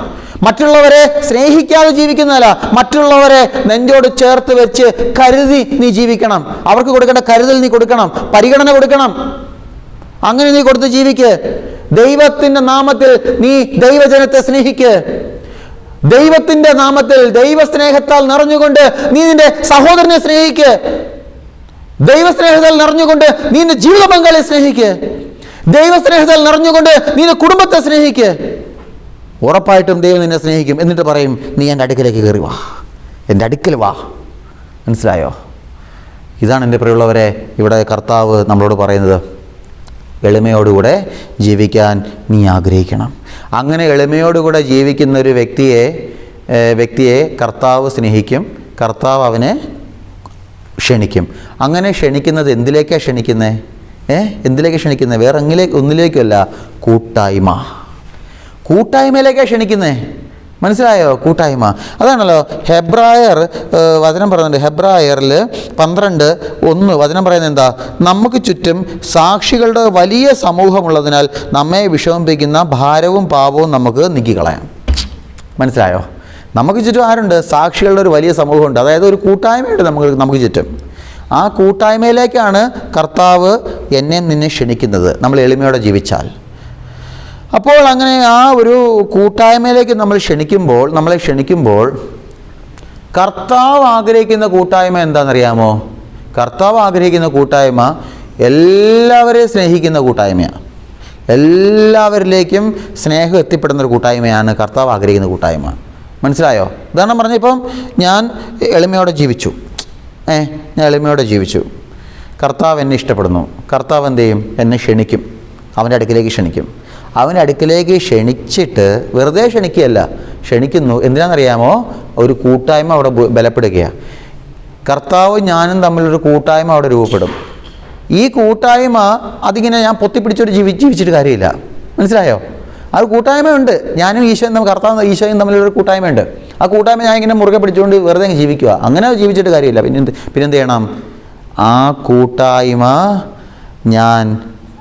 മറ്റുള്ളവരെ സ്നേഹിക്കാതെ ജീവിക്കുന്നതല്ല, മറ്റുള്ളവരെ നെഞ്ചോട് ചേർത്ത് വെച്ച് കരുതി നീ ജീവിക്കണം. അവർക്ക് കൊടുക്കേണ്ട കരുതൽ നീ കൊടുക്കണം, പരിഗണന കൊടുക്കണം. അങ്ങനെ നീ കൊടുത്ത് ജീവിക്ക്. ദൈവത്തിൻ്റെ നാമത്തിൽ നീ ദൈവജനത്തെ സ്നേഹിക്ക്. ദൈവത്തിൻ്റെ നാമത്തിൽ ദൈവസ്നേഹത്താൽ നിറഞ്ഞുകൊണ്ട് നീ നിന്റെ സഹോദരനെ സ്നേഹിക്ക്. ദൈവസ്നേഹത്താൽ നിറഞ്ഞുകൊണ്ട് നീ നിന്റെ ജീവിത പങ്കാളിയെ സ്നേഹിക്ക്. ദൈവസ്നേഹത്താൽ നിറഞ്ഞുകൊണ്ട് നീ നിന്റെ കുടുംബത്തെ സ്നേഹിക്ക്. ഉറപ്പായിട്ടും ദൈവം നിന്നെ സ്നേഹിക്കും. എന്നിട്ട് പറയും, നീ എൻ്റെ അടുക്കലേക്ക് കയറി വാ, എൻ്റെ അടുക്കൽ വാ. മനസ്സിലായോ? ഇതാണ് എൻ്റെ പ്രിയമുള്ളവരെ ഇവിടെ കർത്താവ് നമ്മളോട് പറയുന്നത്. എളിമയോടുകൂടെ ജീവിക്കാൻ നീ ആഗ്രഹിക്കണം. അങ്ങനെ എളിമയോടുകൂടെ ജീവിക്കുന്ന ഒരു വ്യക്തിയെ കർത്താവ് സ്നേഹിക്കും, കർത്താവ് അവനെ ക്ഷണിക്കും. അങ്ങനെ ക്ഷണിക്കുന്നത് എന്തിലേക്കാണ് ക്ഷണിക്കുന്നത്? എന്തിലേക്കാണ് ക്ഷണിക്കുന്നത്? വേറെ ഒന്നിലേക്കല്ല, കൂട്ടായ്മയിലേക്കാണ് ക്ഷണിക്കുന്നത്. മനസ്സിലായോ? കൂട്ടായ്മ. അതാണല്ലോ ഹെബ്രായർ വചനം പറയുന്നുണ്ട്. ഹെബ്രായറിൽ 12:1 വചനം പറയുന്നത് എന്താ? നമുക്ക് ചുറ്റും സാക്ഷികളുടെ വലിയ സമൂഹമുള്ളതിനാൽ നമ്മെ വിഷമിപ്പിക്കുന്ന ഭാരവും പാപവും നമുക്ക് നീക്കിക്കളയാം. മനസ്സിലായോ? നമുക്ക് ചുറ്റും ആരുണ്ട്? സാക്ഷികളുടെ ഒരു വലിയ സമൂഹമുണ്ട്. അതായത് ഒരു കൂട്ടായ്മയുണ്ട് നമുക്ക് ചുറ്റും. ആ കൂട്ടായ്മയിലേക്കാണ് കർത്താവ് എന്നെ നിന്നെ ക്ഷണിക്കുന്നത്, നമ്മൾ എളിമയോടെ ജീവിച്ചാൽ. അപ്പോൾ അങ്ങനെ ആ ഒരു കൂട്ടായ്മയിലേക്ക് നമ്മളെ ക്ഷണിക്കുമ്പോൾ കർത്താവ് ആഗ്രഹിക്കുന്ന കൂട്ടായ്മ എന്താണെന്നറിയാമോ? കർത്താവ് ആഗ്രഹിക്കുന്ന കൂട്ടായ്മ എല്ലാവരെയും സ്നേഹിക്കുന്ന കൂട്ടായ്മയാണ്. എല്ലാവരിലേക്കും സ്നേഹം എത്തിപ്പെടുന്നൊരു കൂട്ടായ്മയാണ് കർത്താവ് ആഗ്രഹിക്കുന്ന കൂട്ടായ്മ. മനസ്സിലായോ? ഉദാഹരണം പറഞ്ഞാൽ ഇപ്പം ഞാൻ എളിമയോടെ ജീവിച്ചു. കർത്താവ് എന്നെ ഇഷ്ടപ്പെടുന്നു. കർത്താവ് എന്ത് ചെയ്യും? എന്നെ ക്ഷണിക്കും, അവൻ്റെ അടുക്കിലേക്ക് ക്ഷണിക്കും. അവൻ്റെ അടുക്കിലേക്ക് ക്ഷണിച്ചിട്ട് വെറുതെ ക്ഷണിക്കുന്നു. എന്തിനാണെന്നറിയാമോ? ഒരു കൂട്ടായ്മ അവിടെ ബലപ്പെടുകയാണ്. കർത്താവും ഞാനും തമ്മിലൊരു കൂട്ടായ്മ അവിടെ രൂപപ്പെടും. ഈ കൂട്ടായ്മ അതിങ്ങനെ ഞാൻ പൊത്തിപ്പിടിച്ചോട്ട് ജീവിച്ചിട്ട് കാര്യമില്ല. മനസ്സിലായോ? ആ ഒരു കൂട്ടായ്മയുണ്ട്. ഞാനും കർത്താവും ഈശോയും തമ്മിലൊരു കൂട്ടായ്മയുണ്ട്. ആ കൂട്ടായ്മ ഞാൻ ഇങ്ങനെ മുറുകെ പിടിച്ചുകൊണ്ട് വെറുതെ ജീവിക്കുക. അങ്ങനെ ജീവിച്ചിട്ട് കാര്യമില്ല. പിന്നെന്ത് ചെയ്യണം? ആ കൂട്ടായ്മ ഞാൻ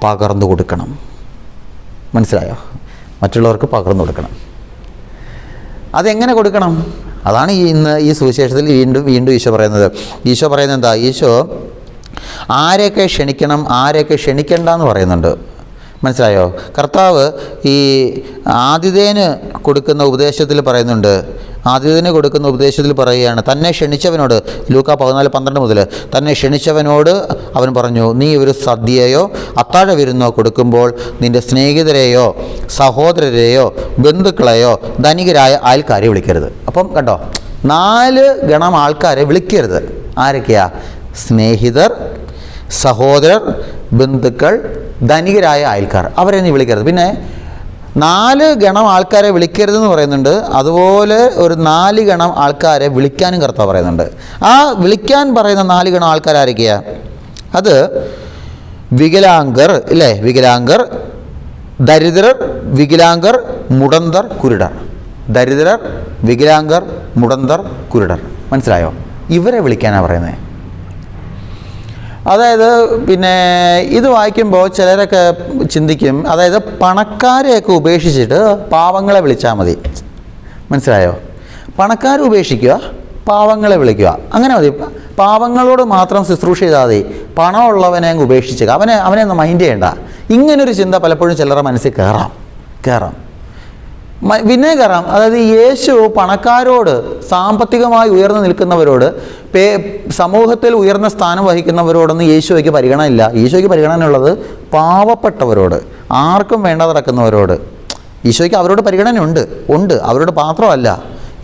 പകർന്നു കൊടുക്കണം. മനസ്സിലായോ? മറ്റുള്ളവർക്ക് പകർന്നു കൊടുക്കണം. അതെങ്ങനെ കൊടുക്കണം? അതാണ് ഇന്ന് ഈ സുവിശേഷത്തിൽ വീണ്ടും ഈശോ പറയുന്നത്. ഈശോ പറയുന്നത് എന്താ? ഈശോ ആരെയൊക്കെ ക്ഷണിക്കണം, ആരെയൊക്കെ ക്ഷണിക്കണ്ട എന്ന് പറയുന്നുണ്ട്. മനസ്സിലായോ? കർത്താവ് ഈ ആതിഥേയന് കൊടുക്കുന്ന ഉപദേശത്തിൽ പറയുന്നുണ്ട്. പറയുകയാണ്, തന്നെ ക്ഷണിച്ചവനോട്, ലൂക്കാ 14:12 മുതൽ, തന്നെ ക്ഷണിച്ചവനോട് അവൻ പറഞ്ഞു, നീ ഒരു സദ്യയോ അത്താഴ വിരുന്നോ കൊടുക്കുമ്പോൾ നിൻ്റെ സ്നേഹിതരെയോ സഹോദരരെയോ ബന്ധുക്കളെയോ ധനികരായ അയൽക്കാരെ വിളിക്കരുത്. അപ്പം കണ്ടോ, 4 ഗണം ആൾക്കാരെ വിളിക്കരുത്. ആരൊക്കെയാ? സ്നേഹിതർ, സഹോദരർ, ബന്ധുക്കൾ, ധനികരായ അയൽക്കാർ. അവരെ നീ വിളിക്കരുത്. പിന്നെ 4 ഗണം ആൾക്കാരെ വിളിക്കരുതെന്ന് പറയുന്നുണ്ട്. അതുപോലെ ഒരു 4 ഗണം ആൾക്കാരെ വിളിക്കാനും കർത്താവ് പറയുന്നുണ്ട്. ആ വിളിക്കാൻ പറയുന്ന 4 ഗണം ആൾക്കാരായിരിക്കുക? അത് വികലാംഗർ, ഇല്ലേ? വികലാംഗർ, ദരിദ്രർ, വികലാംഗർ, മുടന്തർ, കുരുടർ. ദരിദ്രർ, വികലാംഗർ, മുടന്തർ, കുരുടർ. മനസ്സിലായോ? ഇവരെ വിളിക്കാനാണ് പറയുന്നത്. അതായത് പിന്നെ ഇത് വായിക്കുമ്പോൾ ചിലരൊക്കെ ചിന്തിക്കും, അതായത് പണക്കാരെയൊക്കെ ഉപേക്ഷിച്ചിട്ട് പാവങ്ങളെ വിളിച്ചാൽ മതി. മനസ്സിലായോ? പണക്കാരെ ഉപേക്ഷിക്കുക, പാവങ്ങളെ വിളിക്കുക, അങ്ങനെ മതി. പാവങ്ങളോട് മാത്രം ശുശ്രൂഷ ചെയ്താൽ മതി, പണമുള്ളവനെ അങ്ങ് ഉപേക്ഷിക്കുക, അവനെ ഒന്ന് മൈൻഡ് ചെയ്യണ്ട. ഇങ്ങനൊരു ചിന്ത പലപ്പോഴും ചിലരുടെ മനസ്സിൽ കയറാം. പിന്നെ കയറാം. അതായത് യേശു പണക്കാരോട്, സാമ്പത്തികമായി ഉയർന്നു നിൽക്കുന്നവരോട്, സമൂഹത്തിൽ ഉയർന്ന സ്ഥാനം വഹിക്കുന്നവരോടൊന്നും യേശുവയ്ക്ക് പരിഗണനയില്ല. ഈശോയ്ക്ക് പരിഗണനയുള്ളത് പാവപ്പെട്ടവരോട്, ആർക്കും വേണ്ടാതെ നടക്കുന്നവരോട്. ഈശോയ്ക്ക് അവരോട് പരിഗണനയുണ്ട്. അവരോട് മാത്രമല്ല,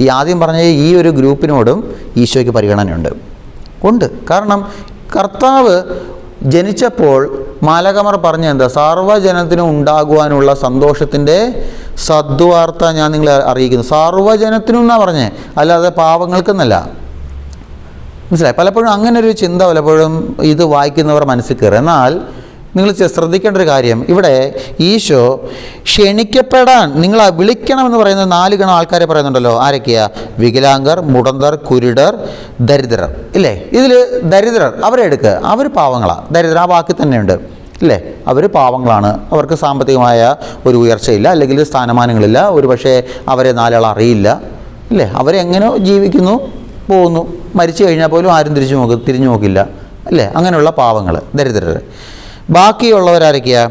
ഈ ആദ്യം പറഞ്ഞ ഈ ഒരു ഗ്രൂപ്പിനോടും ഈശോയ്ക്ക് പരിഗണനയുണ്ട്. കാരണം കർത്താവ് ജനിച്ചപ്പോൾ മാലാഖമാർ പറഞ്ഞ എന്താ? സർവ്വജനത്തിനും ഉണ്ടാകുവാനുള്ള സന്തോഷത്തിൻ്റെ സദ്വാർത്ത ഞാൻ നിങ്ങളെ അറിയിക്കുന്നു. സർവ്വജനത്തിനും എന്നാണ് പറഞ്ഞേ, അല്ലാതെ പാവങ്ങൾക്കെന്നല്ല. മനസ്സിലായി? പലപ്പോഴും അങ്ങനെ ഒരു ചിന്ത പലപ്പോഴും ഇത് വായിക്കുന്നവർ മനസ്സിൽ കയറും. എന്നാൽ നിങ്ങൾ ശ്രദ്ധിക്കേണ്ട ഒരു കാര്യം, ഇവിടെ ഈശോ ക്ഷണിക്കപ്പെടാൻ നിങ്ങൾ വിളിക്കണമെന്ന് പറയുന്ന 4 ഗണം ആൾക്കാരെ പറയുന്നുണ്ടല്ലോ. ആരൊക്കെയാ? വികലാംഗർ, മുടന്തർ, കുരുടർ, ദരിദ്രർ. ഇല്ലേ? ഇതിൽ ദരിദ്രർ അവരെ എടുക്കുക. അവർ പാവങ്ങളാണ്. ദരിദ്രർ ആ വാക്കിൽ തന്നെയുണ്ട്, ഇല്ലേ? അവർ പാവങ്ങളാണ്. അവർക്ക് സാമ്പത്തികമായ ഒരു ഉയർച്ചയില്ല, അല്ലെങ്കിൽ സ്ഥാനമാനങ്ങളില്ല. ഒരു പക്ഷേ അവരെ 4 ആൾ അറിയില്ല, ഇല്ലേ? അവരെങ്ങനെ ജീവിക്കുന്നു, പോകുന്നു. മരിച്ചു കഴിഞ്ഞാൽ പോലും ആരും തിരിഞ്ഞു നോക്കില്ല, അല്ലേ? അങ്ങനെയുള്ള പാവങ്ങൾ, ദരിദ്രർ. ബാക്കിയുള്ളവരാരൊക്കെയാ?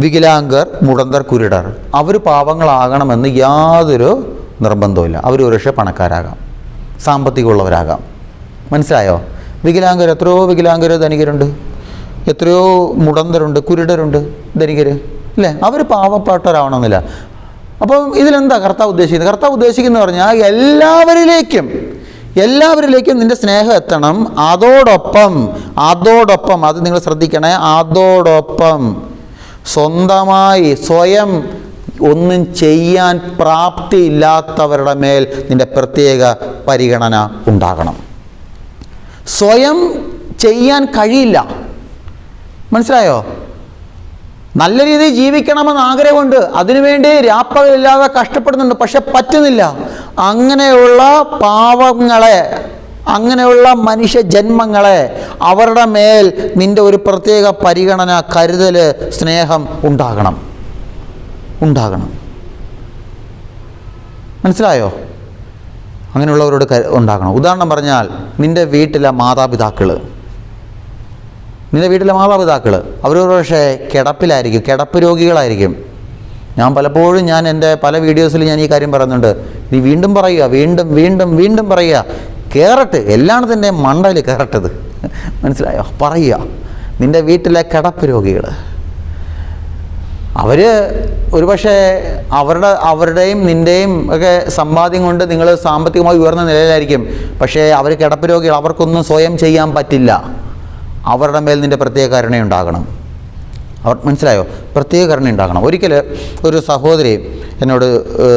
വികലാംഗർ, മുടന്തർ, കുരുടർ. അവർ പാവങ്ങളാകണമെന്ന് യാതൊരു നിർബന്ധവുമില്ല. അവർ ഒരുപക്ഷെ പണക്കാരാകാം, സാമ്പത്തികമുള്ളവരാകാം. മനസ്സിലായോ? എത്രയോ വികലാംഗർ, ധനികരുണ്ട്. എത്രയോ മുടന്തരുണ്ട്, കുരുടരുണ്ട്, ധനികർ, അല്ലേ? അവർ പാവപ്പെട്ടവരാവണമെന്നില്ല. അപ്പം ഇതിലെന്താ കർത്താവ് ഉദ്ദേശിക്കുന്നത്? കർത്താവ് ഉദ്ദേശിക്കുന്നത് പറഞ്ഞാൽ എല്ലാവരിലേക്കും നിൻ്റെ സ്നേഹം എത്തണം. അതോടൊപ്പം അത് നിങ്ങൾ ശ്രദ്ധിക്കണേ, അതോടൊപ്പം സ്വന്തമായി സ്വയം ഒന്നും ചെയ്യാൻ പ്രാപ്തിയില്ലാത്തവരുടെ മേൽ നിൻ്റെ പ്രത്യേക പരിഗണന ഉണ്ടാകണം. സ്വയം ചെയ്യാൻ കഴിയില്ല, മനസ്സിലായോ? നല്ല രീതിയിൽ ജീവിക്കണമെന്ന് ആഗ്രഹമുണ്ട്, അതിനുവേണ്ടി രാപ്പകലില്ലാതെ കഷ്ടപ്പെടുന്നുണ്ട്, പക്ഷെ പറ്റുന്നില്ല. അങ്ങനെയുള്ള പാവങ്ങളെ, അങ്ങനെയുള്ള മനുഷ്യ ജന്മങ്ങളെ, അവരുടെ മേൽ നിൻ്റെ ഒരു പ്രത്യേക പരിഗണന, കരുതൽ, സ്നേഹം ഉണ്ടാകണം. മനസ്സിലായോ? അങ്ങനെയുള്ളവരോട് ഉണ്ടാകണം. ഉദാഹരണം പറഞ്ഞാൽ നിൻ്റെ വീട്ടിലെ മാതാപിതാക്കൾ അവർ പക്ഷേ കിടപ്പിലായിരിക്കും, കിടപ്പ് രോഗികളായിരിക്കും. ഞാൻ പലപ്പോഴും എൻ്റെ പല വീഡിയോസിൽ ഞാൻ ഈ കാര്യം പറയുന്നുണ്ട്. നീ വീണ്ടും പറയുക, വീണ്ടും പറയുക, കയറട്ടെ, എല്ലാത്തിൻ്റെ മണ്ടയിൽ കയറട്ടത്, മനസ്സിലായോ? പറയുക, നിൻ്റെ വീട്ടിലെ കിടപ്പ് രോഗികൾ, അവർ ഒരുപക്ഷെ അവരുടെയും നിൻ്റെയും ഒക്കെ സമ്പാദ്യം കൊണ്ട് നിങ്ങൾ സാമ്പത്തികമായി ഉയർന്ന നിലയിലായിരിക്കും. പക്ഷേ അവർ കിടപ്പ് രോഗികൾ, അവർക്കൊന്നും സ്വയം ചെയ്യാൻ പറ്റില്ല. അവരുടെ മേൽ നിൻ്റെ പ്രത്യേക കരുണയുണ്ടാകണം. മനസ്സിലായോ? പ്രത്യേക കരുണയുണ്ടാകണം. ഒരിക്കൽ ഒരു സഹോദരി എന്നോട്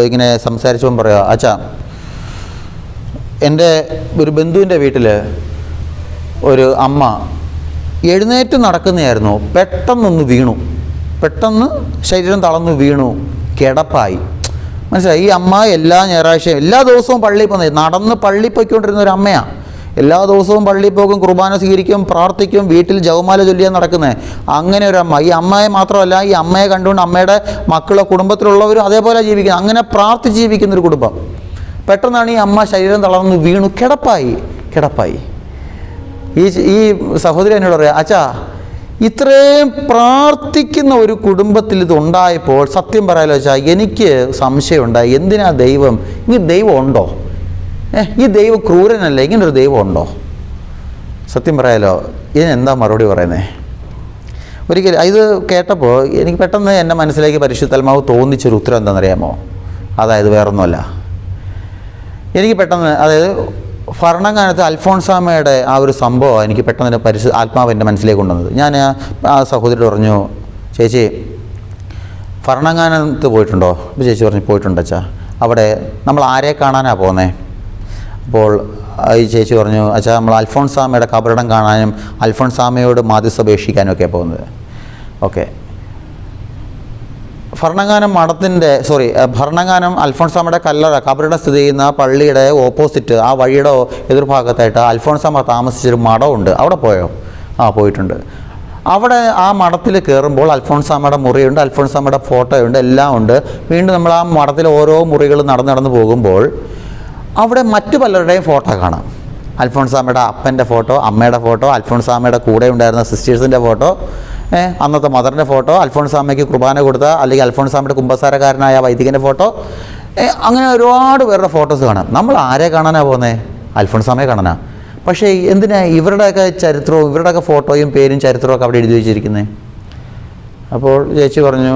ഇങ്ങനെ സംസാരിച്ചപ്പോൾ പറയുക, അച്ഛാ, എൻ്റെ ഒരു ബന്ധുവിൻ്റെ വീട്ടിൽ ഒരു അമ്മ എഴുന്നേറ്റ് നടക്കുന്നതായിരുന്നു, പെട്ടെന്ന് ശരീരം തളർന്നു വീണു, കിടപ്പായി. മനസ്സിലായി? ഈ അമ്മ എല്ലാ ഞായറാഴ്ചയും എല്ലാ ദിവസവും പള്ളിയിൽ പോകുന്നത്, നടന്ന് പള്ളിയിൽ പോയിക്കൊണ്ടിരുന്ന ഒരു അമ്മയാണ്. എല്ലാ ദിവസവും പള്ളിയിൽ പോകും, കുർബാന സ്വീകരിക്കും, പ്രാർത്ഥിക്കും, വീട്ടിൽ ജപമാല ചൊല്ലിയാൻ നടക്കുന്നത്. അങ്ങനെ ഒരു അമ്മ. ഈ അമ്മയെ മാത്രമല്ല, ഈ അമ്മയെ കണ്ടുകൊണ്ട് അമ്മയുടെ മക്കളോ കുടുംബത്തിലുള്ളവരും അതേപോലെ ജീവിക്കുന്നത്. അങ്ങനെ പ്രാർത്ഥിച്ച് ജീവിക്കുന്നൊരു കുടുംബം. പെട്ടെന്നാണ് ഈ അമ്മ ശരീരം തളർന്ന് വീണു, കിടപ്പായി. ഈ സഹോദരി എന്നോട് പറയാം, അച്ഛാ, ഇത്രയും പ്രാർത്ഥിക്കുന്ന ഒരു കുടുംബത്തിൽ ഇതുണ്ടായപ്പോൾ സത്യം പറയാലോ വെച്ചാൽ എനിക്ക് സംശയമുണ്ടായി. എന്തിനാ ദൈവം, ഇനി ദൈവം ഉണ്ടോ? ഈ ദൈവം ക്രൂരനല്ലേ? ഇങ്ങനൊരു ദൈവം ഉണ്ടോ? സത്യം പറയാലോ, ഇതിനെന്താ മറുപടി പറയുന്നത്? ഒരിക്കലും ഇത് കേട്ടപ്പോൾ എനിക്ക് പെട്ടെന്ന് എൻ്റെ മനസ്സിലേക്ക് പരിശുദ്ധാത്മാവ് തോന്നിച്ചൊരു ഉത്തരം എന്താണെന്നറിയാമോ? അതായത് വേറൊന്നുമല്ല, എനിക്ക് പെട്ടെന്ന്, അതായത് ഭരണകാലത്ത് അൽഫോൺസാമയുടെ ആ ഒരു സംഭവം എനിക്ക് പെട്ടെന്ന് ആത്മാവ് എൻ്റെ മനസ്സിലേക്ക് കൊണ്ടുവന്നത്. ഞാൻ ആ സഹോദരി പറഞ്ഞു, ചേച്ചി ഭരണകാലത്ത് പോയിട്ടുണ്ടോ? അപ്പോൾ ചേച്ചി പറഞ്ഞു, പോയിട്ടുണ്ട് അച്ഛാ. അവിടെ നമ്മൾ ആരെ കാണാനാണ് പോകുന്നത്? അപ്പോൾ ഈ ചേച്ചി പറഞ്ഞു, അച്ഛാ, നമ്മൾ അൽഫോൺസാമയുടെ കബറിടം കാണാനും അൽഫോൺസാമയോട് മാധ്യസ്ഥപേക്ഷിക്കാനും ഒക്കെയാണ് പോകുന്നത്. ഓക്കെ. ഭരണങ്ങാനം അൽഫോൺസാമയുടെ കബറിടം സ്ഥിതി ചെയ്യുന്ന പള്ളിയുടെ ഓപ്പോസിറ്റ്, ആ വഴിയുടെ എതിർഭാഗത്തായിട്ട് അൽഫോൺസാമ താമസിച്ചൊരു മഠമുണ്ട്. അവിടെ പോയോ? പോയിട്ടുണ്ട്. അവിടെ ആ മഠത്തിൽ കയറുമ്പോൾ അൽഫോൺസാമയുടെ മുറിയുണ്ട്, അൽഫോൺസാമയുടെ ഫോട്ടോയുണ്ട്, എല്ലാം ഉണ്ട്. വീണ്ടും നമ്മൾ ആ മഠത്തിൽ ഓരോ മുറികൾ നടന്ന് പോകുമ്പോൾ അവിടെ മറ്റു പലരുടെയും ഫോട്ടോ കാണാം. അൽഫോൺസാമയുടെ അപ്പൻ്റെ ഫോട്ടോ, അമ്മയുടെ ഫോട്ടോ, അൽഫോൺസാമയുടെ കൂടെ ഉണ്ടായിരുന്ന സിസ്റ്റേഴ്സിൻ്റെ ഫോട്ടോ, അന്നത്തെ മദറിൻ്റെ ഫോട്ടോ, അൽഫോൺസാമയ്ക്ക് കുർബാന കൊടുത്ത അല്ലെങ്കിൽ അൽഫോൺസാമയുടെ കുമ്പസാരക്കാരനായ വൈദികൻ്റെ ഫോട്ടോ, അങ്ങനെ ഒരുപാട് പേരുടെ ഫോട്ടോസ് കാണാം. നമ്മൾ ആരെ കാണാനാണ് പോകുന്നത്? അൽഫോൺസാമയെ കാണാനാണ്. പക്ഷേ എന്തിനാ ഇവരുടെയൊക്കെ ചരിത്രവും ഇവരുടെയൊക്കെ ഫോട്ടോയും പേരും ചരിത്രവും ഒക്കെ അവിടെ എഴുതി വെച്ചിരിക്കുന്നത്? അപ്പോൾ ചേച്ചി പറഞ്ഞു,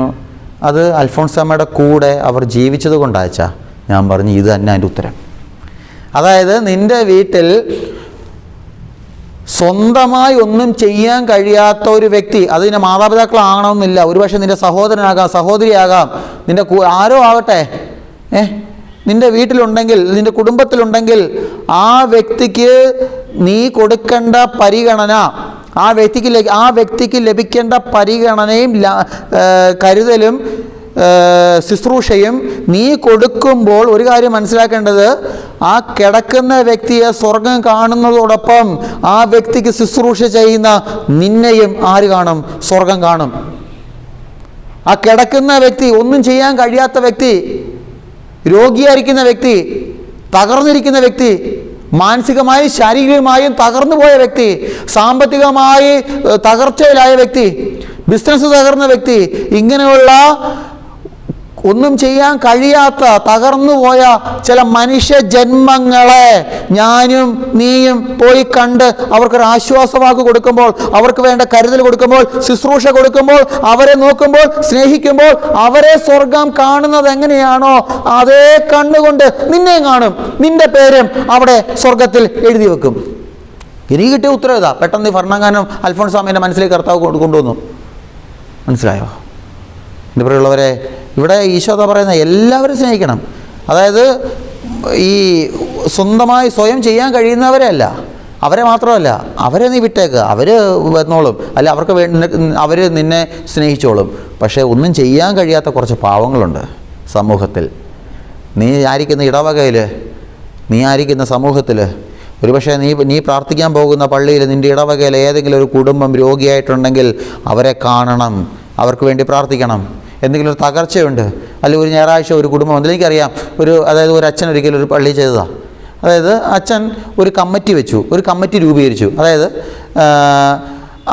അത് അൽഫോൺസാമയുടെ കൂടെ അവർ ജീവിച്ചത് കൊണ്ടാച്ചാ. ഞാൻ പറഞ്ഞു, ഇത് തന്നെ അതിൻ്റെ ഉത്തരം. അതായത് നിൻ്റെ വീട്ടിൽ സ്വന്തമായി ഒന്നും ചെയ്യാൻ കഴിയാത്ത ഒരു വ്യക്തി, അത് നിൻ്റെ മാതാപിതാക്കളാകണമെന്നില്ല, ഒരുപക്ഷെ നിൻ്റെ സഹോദരനാകാം, സഹോദരിയാകാം, നിൻ്റെ ആരോ ആവട്ടെ, നിൻ്റെ വീട്ടിലുണ്ടെങ്കിൽ, നിൻ്റെ കുടുംബത്തിലുണ്ടെങ്കിൽ ആ വ്യക്തിക്ക് നീ കൊടുക്കേണ്ട പരിഗണന, ആ വ്യക്തിക്ക് ലഭിക്കേണ്ട പരിഗണനയും കരുതലും ശുശ്രൂഷയും നീ കൊടുക്കുമ്പോൾ ഒരു കാര്യം മനസ്സിലാക്കേണ്ടത്, ആ കിടക്കുന്ന വ്യക്തിയെ സ്വർഗം കാണുന്നതോടൊപ്പം ആ വ്യക്തിക്ക് ശുശ്രൂഷ ചെയ്യുന്ന നിന്നെയും ആര് കാണും? സ്വർഗം കാണും. ആ കിടക്കുന്ന വ്യക്തി, ഒന്നും ചെയ്യാൻ കഴിയാത്ത വ്യക്തി, രോഗിയായിരിക്കുന്ന വ്യക്തി, തകർന്നിരിക്കുന്ന വ്യക്തി, മാനസികമായും ശാരീരികമായും തകർന്നു പോയ വ്യക്തി, സാമ്പത്തികമായി തകർച്ചയിലായ വ്യക്തി, ബിസിനസ് തകർന്ന വ്യക്തി, ഇങ്ങനെയുള്ള ഒന്നും ചെയ്യാൻ കഴിയാത്ത തകർന്നു പോയ ചില മനുഷ്യ ജന്മങ്ങളെ ഞാനും നീയും പോയി കണ്ട് അവർക്കൊരു ആശ്വാസവാക്ക് കൊടുക്കുമ്പോൾ, അവർക്ക് വേണ്ട കരുതൽ കൊടുക്കുമ്പോൾ, ശുശ്രൂഷ കൊടുക്കുമ്പോൾ, അവരെ നോക്കുമ്പോൾ, സ്നേഹിക്കുമ്പോൾ, അവരെ സ്വർഗം കാണുന്നത് എങ്ങനെയാണോ അതേ കണ്ണുകൊണ്ട് നിന്നെയും കാണും. നിന്റെ പേരും അവിടെ സ്വർഗത്തിൽ എഴുതി വെക്കും. എനിക്ക് കിട്ടിയ ഉത്തരവ് ഇതാ. പെട്ടെന്ന് ഈ ഭരണങ്ങാനം അൽഫോൺസാമിൻ്റെ മനസ്സിലേക്ക് കർത്താവ് കൊണ്ടുവന്നു. മനസ്സിലായോ? എൻ്റെ പ്രിയമുള്ളവരെ, ഇവിടെ ഈശോ പറയുന്നത് എല്ലാവരും സ്നേഹിക്കണം. അതായത് ഈ സ്വന്തമായി സ്വയം ചെയ്യാൻ കഴിയുന്നവരെ അല്ല, അവരെ മാത്രമല്ല, അവരെ നീ വിട്ടേക്കുക, അവർ വന്നോളും, അല്ല അവർക്ക് അവർ നിന്നെ സ്നേഹിച്ചോളും. പക്ഷേ ഒന്നും ചെയ്യാൻ കഴിയാത്ത കുറച്ച് പാവങ്ങളുണ്ട് സമൂഹത്തിൽ. നീ ആയിരിക്കുന്ന ഇടവകയിൽ, നീ ആയിരിക്കുന്ന സമൂഹത്തിൽ, ഒരുപക്ഷെ നീ പ്രാർത്ഥിക്കാൻ പോകുന്ന പള്ളിയിൽ, നിൻ്റെ ഇടവകയിൽ ഏതെങ്കിലും ഒരു കുടുംബം രോഗിയായിട്ടുണ്ടെങ്കിൽ അവരെ കാണണം, അവർക്ക് വേണ്ടി പ്രാർത്ഥിക്കണം. എന്തെങ്കിലും ഒരു തകർച്ചയുണ്ട്, അല്ലെങ്കിൽ ഒരു ഞായറാഴ്ച ഒരു കുടുംബം വന്നില്ല. എനിക്കറിയാം, അതായത് ഒരു അച്ഛൻ ഒരിക്കലും ഒരു പള്ളി ചെയ്തതാണ്. അതായത് അച്ഛൻ ഒരു കമ്മിറ്റി വെച്ചു, ഒരു കമ്മിറ്റി രൂപീകരിച്ചു. അതായത്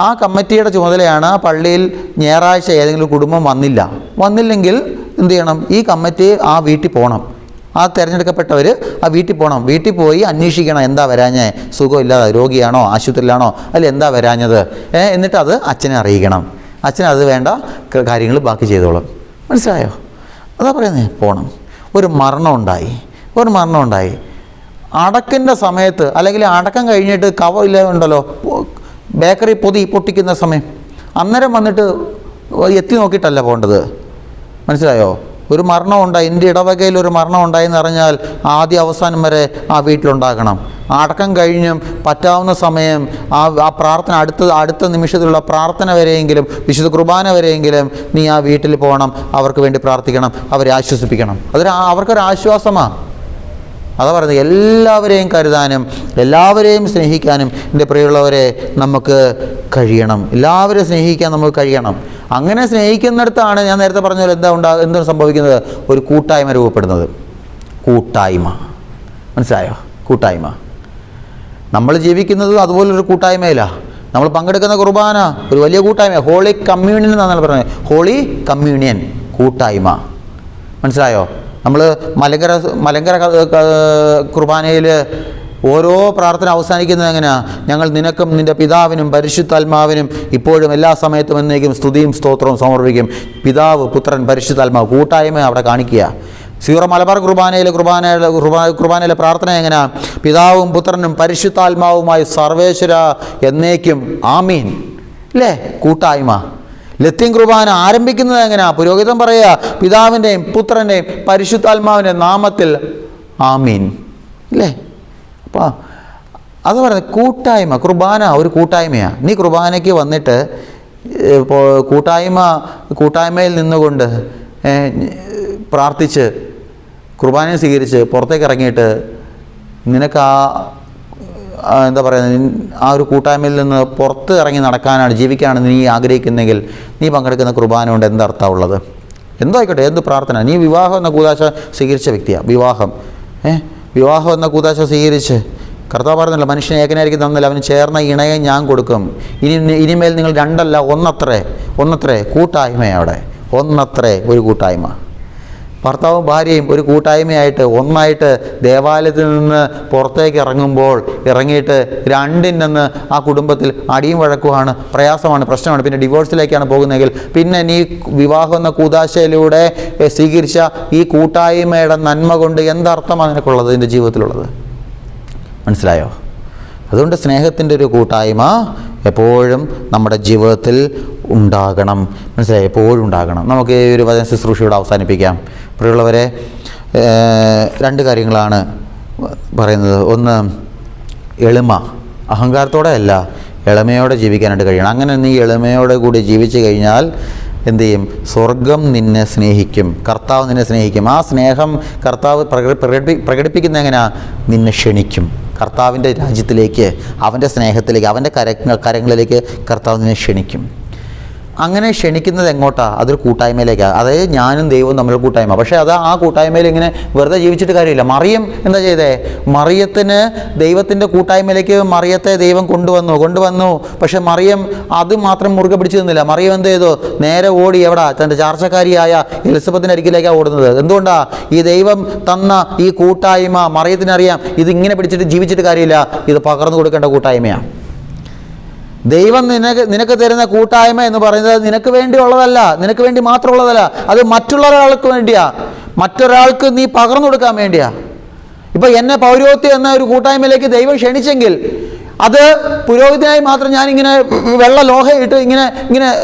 ആ കമ്മിറ്റിയുടെ ചുമതലയാണ് ആ പള്ളിയിൽ ഞായറാഴ്ച ഏതെങ്കിലും ഒരു കുടുംബം വന്നില്ലെങ്കിൽ എന്ത് ചെയ്യണം? ഈ കമ്മിറ്റി ആ വീട്ടിൽ പോകണം. ആ തിരഞ്ഞെടുക്കപ്പെട്ടവർ ആ വീട്ടിൽ പോകണം. വീട്ടിൽ പോയി അന്വേഷിക്കണം, എന്താ വരാഞ്ഞേ, സുഖമില്ലാതെ രോഗിയാണോ, ആശുപത്രിയിലാണോ, അല്ല എന്താ വരാഞ്ഞത്, എന്നിട്ട് അത് അച്ഛനെ അറിയിക്കണം. അച്ഛൻ അത് വേണ്ട കാര്യങ്ങൾ ബാക്കി ചെയ്തോളും. മനസ്സിലായോ? അതാ പറയുന്നത്. പോകണം. ഒരു മരണം ഉണ്ടായി. അടക്കിൻ്റെ സമയത്ത്, അല്ലെങ്കിൽ അടക്കം കഴിഞ്ഞിട്ട് കവറില്ല ഉണ്ടല്ലോ, ബേക്കറി പൊട്ടിക്കുന്ന സമയം, അന്നേരം വന്നിട്ട് എത്തി നോക്കിയിട്ടല്ല പോകേണ്ടത്. മനസ്സിലായോ? ഒരു മരണം ഉണ്ടായി, എൻ്റെ ഇടവകയിൽ ഒരു മരണം ഉണ്ടായെന്ന് അറിഞ്ഞാൽ ആദ്യ അവസാനം വരെ ആ വീട്ടിലുണ്ടാകണം. അടക്കം കഴിഞ്ഞും പറ്റാവുന്ന സമയം ആ പ്രാർത്ഥന, അടുത്ത നിമിഷത്തിലുള്ള പ്രാർത്ഥന വരെയെങ്കിലും, വിശുദ്ധ കുർബാന വരെയെങ്കിലും നീ ആ വീട്ടിൽ പോകണം, അവർക്ക് വേണ്ടി പ്രാർത്ഥിക്കണം, അവരെ ആശ്വസിപ്പിക്കണം. അവർക്കൊരു ആശ്വാസമാണ്. അതാ പറയുന്നത്, എല്ലാവരെയും കരുതാനും എല്ലാവരെയും സ്നേഹിക്കാനും എൻ്റെ പ്രിയമുള്ളവരെ നമുക്ക് കഴിയണം. എല്ലാവരെയും സ്നേഹിക്കാൻ നമുക്ക് കഴിയണം. അങ്ങനെ സ്നേഹിക്കുന്നിടത്താണ് ഞാൻ നേരത്തെ പറഞ്ഞ പോലെ എന്താണ് സംഭവിക്കുന്നത്? ഒരു കൂട്ടായ്മ രൂപപ്പെടുന്നത്. മനസ്സിലായോ? കൂട്ടായ്മ. നമ്മൾ ജീവിക്കുന്നത് അതുപോലൊരു കൂട്ടായ്മയിലാണ്. നമ്മൾ പങ്കെടുക്കുന്ന കുർബാന ഒരു വലിയ കൂട്ടായ്മ, ഹോളി കമ്മ്യൂണിയൻ എന്നാണ് പറയുന്നത്. ഹോളി കമ്മ്യൂണിയൻ, കൂട്ടായ്മ. മനസ്സിലായോ? നമ്മൾ മലങ്കര കുർബാനയിൽ ഓരോ പ്രാർത്ഥന അവസാനിക്കുന്നത് എങ്ങനെയാണ്? ഞങ്ങൾ നിനക്കും നിൻ്റെ പിതാവിനും പരിശുദ്ധാത്മാവിനും ഇപ്പോഴും എല്ലാ സമയത്തും എന്നേക്കും സ്തുതിയും സ്തോത്രവും സമർപ്പിക്കും. പിതാവ്, പുത്രൻ, പരിശുദ്ധാത്മാവ്, കൂട്ടായ്മ അവിടെ കാണിക്കുക. സീറോ മലബാർ കുർബാനയിലെ പ്രാർത്ഥന എങ്ങനെയാണ്? പിതാവും പുത്രനും പരിശുദ്ധാത്മാവുമായി സർവേശ്വര എന്നേക്കും ആമീൻ. അല്ലേ? കൂട്ടായ്മ. ലത്തീൻ കുർബാന ആരംഭിക്കുന്നത് എങ്ങനെയാണ്? പുരോഹിതൻ പറയുക, പിതാവിൻ്റെയും പുത്രൻ്റെയും പരിശുദ്ധാത്മാവിൻ്റെ നാമത്തിൽ ആമീൻ. ഇല്ലേ? അപ്പോൾ അത് പറയുന്നത് കൂട്ടായ്മ. കുർബാന ഒരു കൂട്ടായ്മയാണ്. നീ കുർബാനയ്ക്ക് വന്നിട്ട് കൂട്ടായ്മയിൽ നിന്നുകൊണ്ട് പ്രാർത്ഥിച്ച് കുർബാനയെ സ്വീകരിച്ച് പുറത്തേക്ക് ഇറങ്ങിയിട്ട് നിനക്ക് എന്താ പറയുന്നത്, ആ ഒരു കൂട്ടായ്മയിൽ നിന്ന് പുറത്ത് ഇറങ്ങി നടക്കാനാണ്, ജീവിക്കാനാണ് നീ ആഗ്രഹിക്കുന്നെങ്കിൽ നീ പങ്കെടുക്കുന്ന കുർബാന കൊണ്ട് എന്താർത്ഥമുള്ളത്? എന്തോ ആയിക്കോട്ടെ, എന്ത് പ്രാർത്ഥന. നീ വിവാഹം എന്ന കൂദാശ സ്വീകരിച്ച വ്യക്തിയാണ്. വിവാഹം എന്ന കൂദാശ സ്വീകരിച്ച് കർത്താവ് പറഞ്ഞല്ലോ, മനുഷ്യനെ ഏകനായിരിക്കും തന്നില്ല, അവന് ചേർന്ന ഇണയെ ഞാൻ കൊടുക്കും. ഇനിമേൽ നിങ്ങൾ രണ്ടല്ല ഒന്നത്രേ കൂട്ടായ്മയാണ് അവിടെ. ഒരു കൂട്ടായ്മ. ഭർത്താവും ഭാര്യയും ഒരു കൂട്ടായ്മയായിട്ട് ഒന്നായിട്ട് ദേവാലയത്തിൽ നിന്ന് പുറത്തേക്ക് ഇറങ്ങിയിട്ട് രണ്ടിൻ്റെ ആ കുടുംബത്തിൽ അടിയും വഴക്കുമാണ്, പ്രയാസമാണ്, പ്രശ്നമാണ്. പിന്നെ ഡിവോഴ്സിലേക്കാണ് പോകുന്നതെങ്കിൽ പിന്നെ നീ വിവാഹം എന്ന കൂദാശയിലൂടെ സ്വീകരിച്ച ഈ കൂട്ടായ്മയുടെ നന്മ കൊണ്ട് എന്തർത്ഥമാണ് നിനക്കുള്ളത്, നിൻ്റെ ജീവിതത്തിലുള്ളത്? മനസ്സിലായോ? അതുകൊണ്ട് സ്നേഹത്തിൻ്റെ ഒരു കൂട്ടായ്മ എപ്പോഴും നമ്മുടെ ജീവിതത്തിൽ ഉണ്ടാകണം. മനസ്സിലായി? എപ്പോഴും ഉണ്ടാകണം. നമുക്ക് ഈ ഒരു വചന ശുശ്രൂഷയോടെ അവസാനിപ്പിക്കാം. പ്രിയമുള്ളവരെ, രണ്ട് കാര്യങ്ങളാണ് പറയുന്നത്. ഒന്ന്, എളിമ. അഹങ്കാരത്തോടെ അല്ല, എളിമയോടെ ജീവിക്കാനായിട്ട് കഴിയണം. അങ്ങനെ നീ എളിമയോടെ കൂടി ജീവിച്ചു കഴിഞ്ഞാൽ എന്തു ചെയ്യും? സ്വർഗം നിന്നെ സ്നേഹിക്കും, കർത്താവ് നിന്നെ സ്നേഹിക്കും. ആ സ്നേഹം കർത്താവ് പ്രകടിപ്പിക്കുന്ന എങ്ങനെയാണ്? നിന്നെ ക്ഷണിക്കും കർത്താവിൻ്റെ രാജ്യത്തിലേക്ക്, അവൻ്റെ സ്നേഹത്തിലേക്ക്, അവൻ്റെ കരങ്ങളിലേക്ക് കർത്താവ് നിന്നെ ക്ഷണിക്കും. അങ്ങനെ ക്ഷണിക്കുന്നത് എങ്ങോട്ടാണ്? അതൊരു കൂട്ടായ്മയിലേക്കാണ്. അതായത് ഞാനും ദൈവവും തമ്മിലുള്ള കൂട്ടായ്മ. പക്ഷേ അത് ആ കൂട്ടായ്മയിൽ ഇങ്ങനെ വെറുതെ ജീവിച്ചിട്ട് കാര്യമില്ല. മറിയം എന്താ ചെയ്തേ? മറിയത്തിന് ദൈവത്തിൻ്റെ കൂട്ടായ്മയിലേക്ക് മറിയത്തെ ദൈവം കൊണ്ടുവന്നു. പക്ഷേ മറിയം അത് മാത്രം മുറുകെ പിടിച്ചു നിന്നില്ല. മറിയം എന്ത് ചെയ്തു? നേരെ ഓടി എവിടാ? തൻ്റെ ചാർച്ചക്കാരിയായ എലിസബത്തിൻ്റെ അരികിലേക്കാണ് ഓടുന്നത്. എന്തുകൊണ്ടാണ്? ഈ ദൈവം തന്ന ഈ കൂട്ടായ്മ മറിയത്തിനറിയാം, ഇതിങ്ങനെ പിടിച്ചിട്ട് ജീവിച്ചിട്ട് കാര്യമില്ല, ഇത് പകർന്നു കൊടുക്കേണ്ട കൂട്ടായ്മയാണ്. ദൈവം നിനക്ക് തരുന്ന കൂട്ടായ്മ എന്ന് പറയുന്നത് നിനക്ക് വേണ്ടിയുള്ളതല്ല, നിനക്ക് വേണ്ടി മാത്രമുള്ളതല്ല, അത് മറ്റുള്ളൊരാൾക്ക് വേണ്ടിയാ, മറ്റൊരാൾക്ക് നീ പകർന്നു കൊടുക്കാൻ വേണ്ടിയാ. ഇപ്പം എന്നെ പൗരോഹിത്യം എന്ന ഒരു കൂട്ടായ്മയിലേക്ക് ദൈവം ക്ഷണിച്ചെങ്കിൽ അത് പുരോഹിതനായി മാത്രം ഞാനിങ്ങനെ വെള്ള ലോഹ ഇട്ട് ഇങ്ങനെ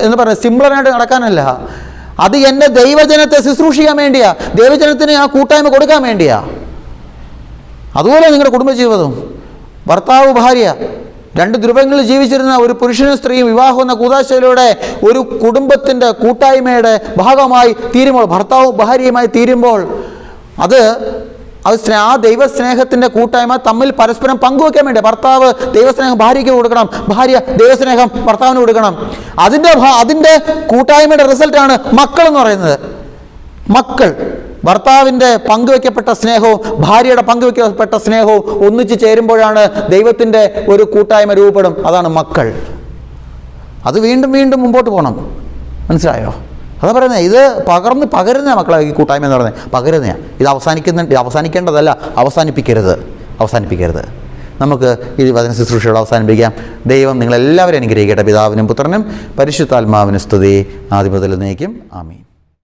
എന്ന് പറയുന്നത് സിംപ്ലറായിട്ട് നടക്കാനല്ല. അത് എൻ്റെ ദൈവജനത്തെ ശുശ്രൂഷിക്കാൻ വേണ്ടിയാ, ദൈവജനത്തിന് ആ കൂട്ടായ്മ കൊടുക്കാൻ വേണ്ടിയാ. അതുപോലെ നിങ്ങളുടെ കുടുംബജീവിതം, ഭർത്താവ് ഭാര്യ രണ്ട് ധ്രുവങ്ങളിൽ ജീവിച്ചിരുന്ന ഒരു പുരുഷനും സ്ത്രീയും വിവാഹം എന്ന കൂതാശയിലൂടെ ഒരു കുടുംബത്തിൻ്റെ കൂട്ടായ്മയുടെ ഭാഗമായി തീരുമ്പോൾ, ഭർത്താവും ഭാര്യയുമായി തീരുമ്പോൾ അത് ആ ദൈവസ്നേഹത്തിൻ്റെ കൂട്ടായ്മ തമ്മിൽ പരസ്പരം പങ്കുവയ്ക്കാൻ വേണ്ടി ഭർത്താവ് ദൈവസ്നേഹം ഭാര്യയ്ക്ക് കൊടുക്കണം, ഭാര്യ ദൈവസ്നേഹം ഭർത്താവിന് കൊടുക്കണം. അതിൻ്റെ കൂട്ടായ്മയുടെ റിസൾട്ടാണ് മക്കൾ എന്ന് പറയുന്നത്. മക്കൾ, ഭർത്താവിൻ്റെ പങ്കുവയ്ക്കപ്പെട്ട സ്നേഹവും ഭാര്യയുടെ പങ്കുവയ്ക്കപ്പെട്ട സ്നേഹവും ഒന്നിച്ച് ചേരുമ്പോഴാണ് ദൈവത്തിൻ്റെ ഒരു കൂട്ടായ്മ രൂപപ്പെടും. അതാണ് മക്കൾ. അത് വീണ്ടും വീണ്ടും മുമ്പോട്ട് പോകണം. മനസ്സിലായോ? അതാ പറയുന്നത്, ഇത് പകരുന്ന മക്കളെ ഈ കൂട്ടായ്മ എന്ന് പറയുന്നത് പകരുന്നതാണ്. ഇത് അവസാനിക്കേണ്ടതല്ല, അവസാനിപ്പിക്കരുത്. നമുക്ക് ഈ വചന ശുശ്രൂഷയോട് അവസാനിപ്പിക്കാം. ദൈവം നിങ്ങളെല്ലാവരും അനുഗ്രഹിക്കട്ടെ. പിതാവിനും പുത്രനും പരിശുദ്ധാത്മാവിനും സ്തുതി, ആദ്യം മുതൽ എന്നേക്കും. ആമീൻ.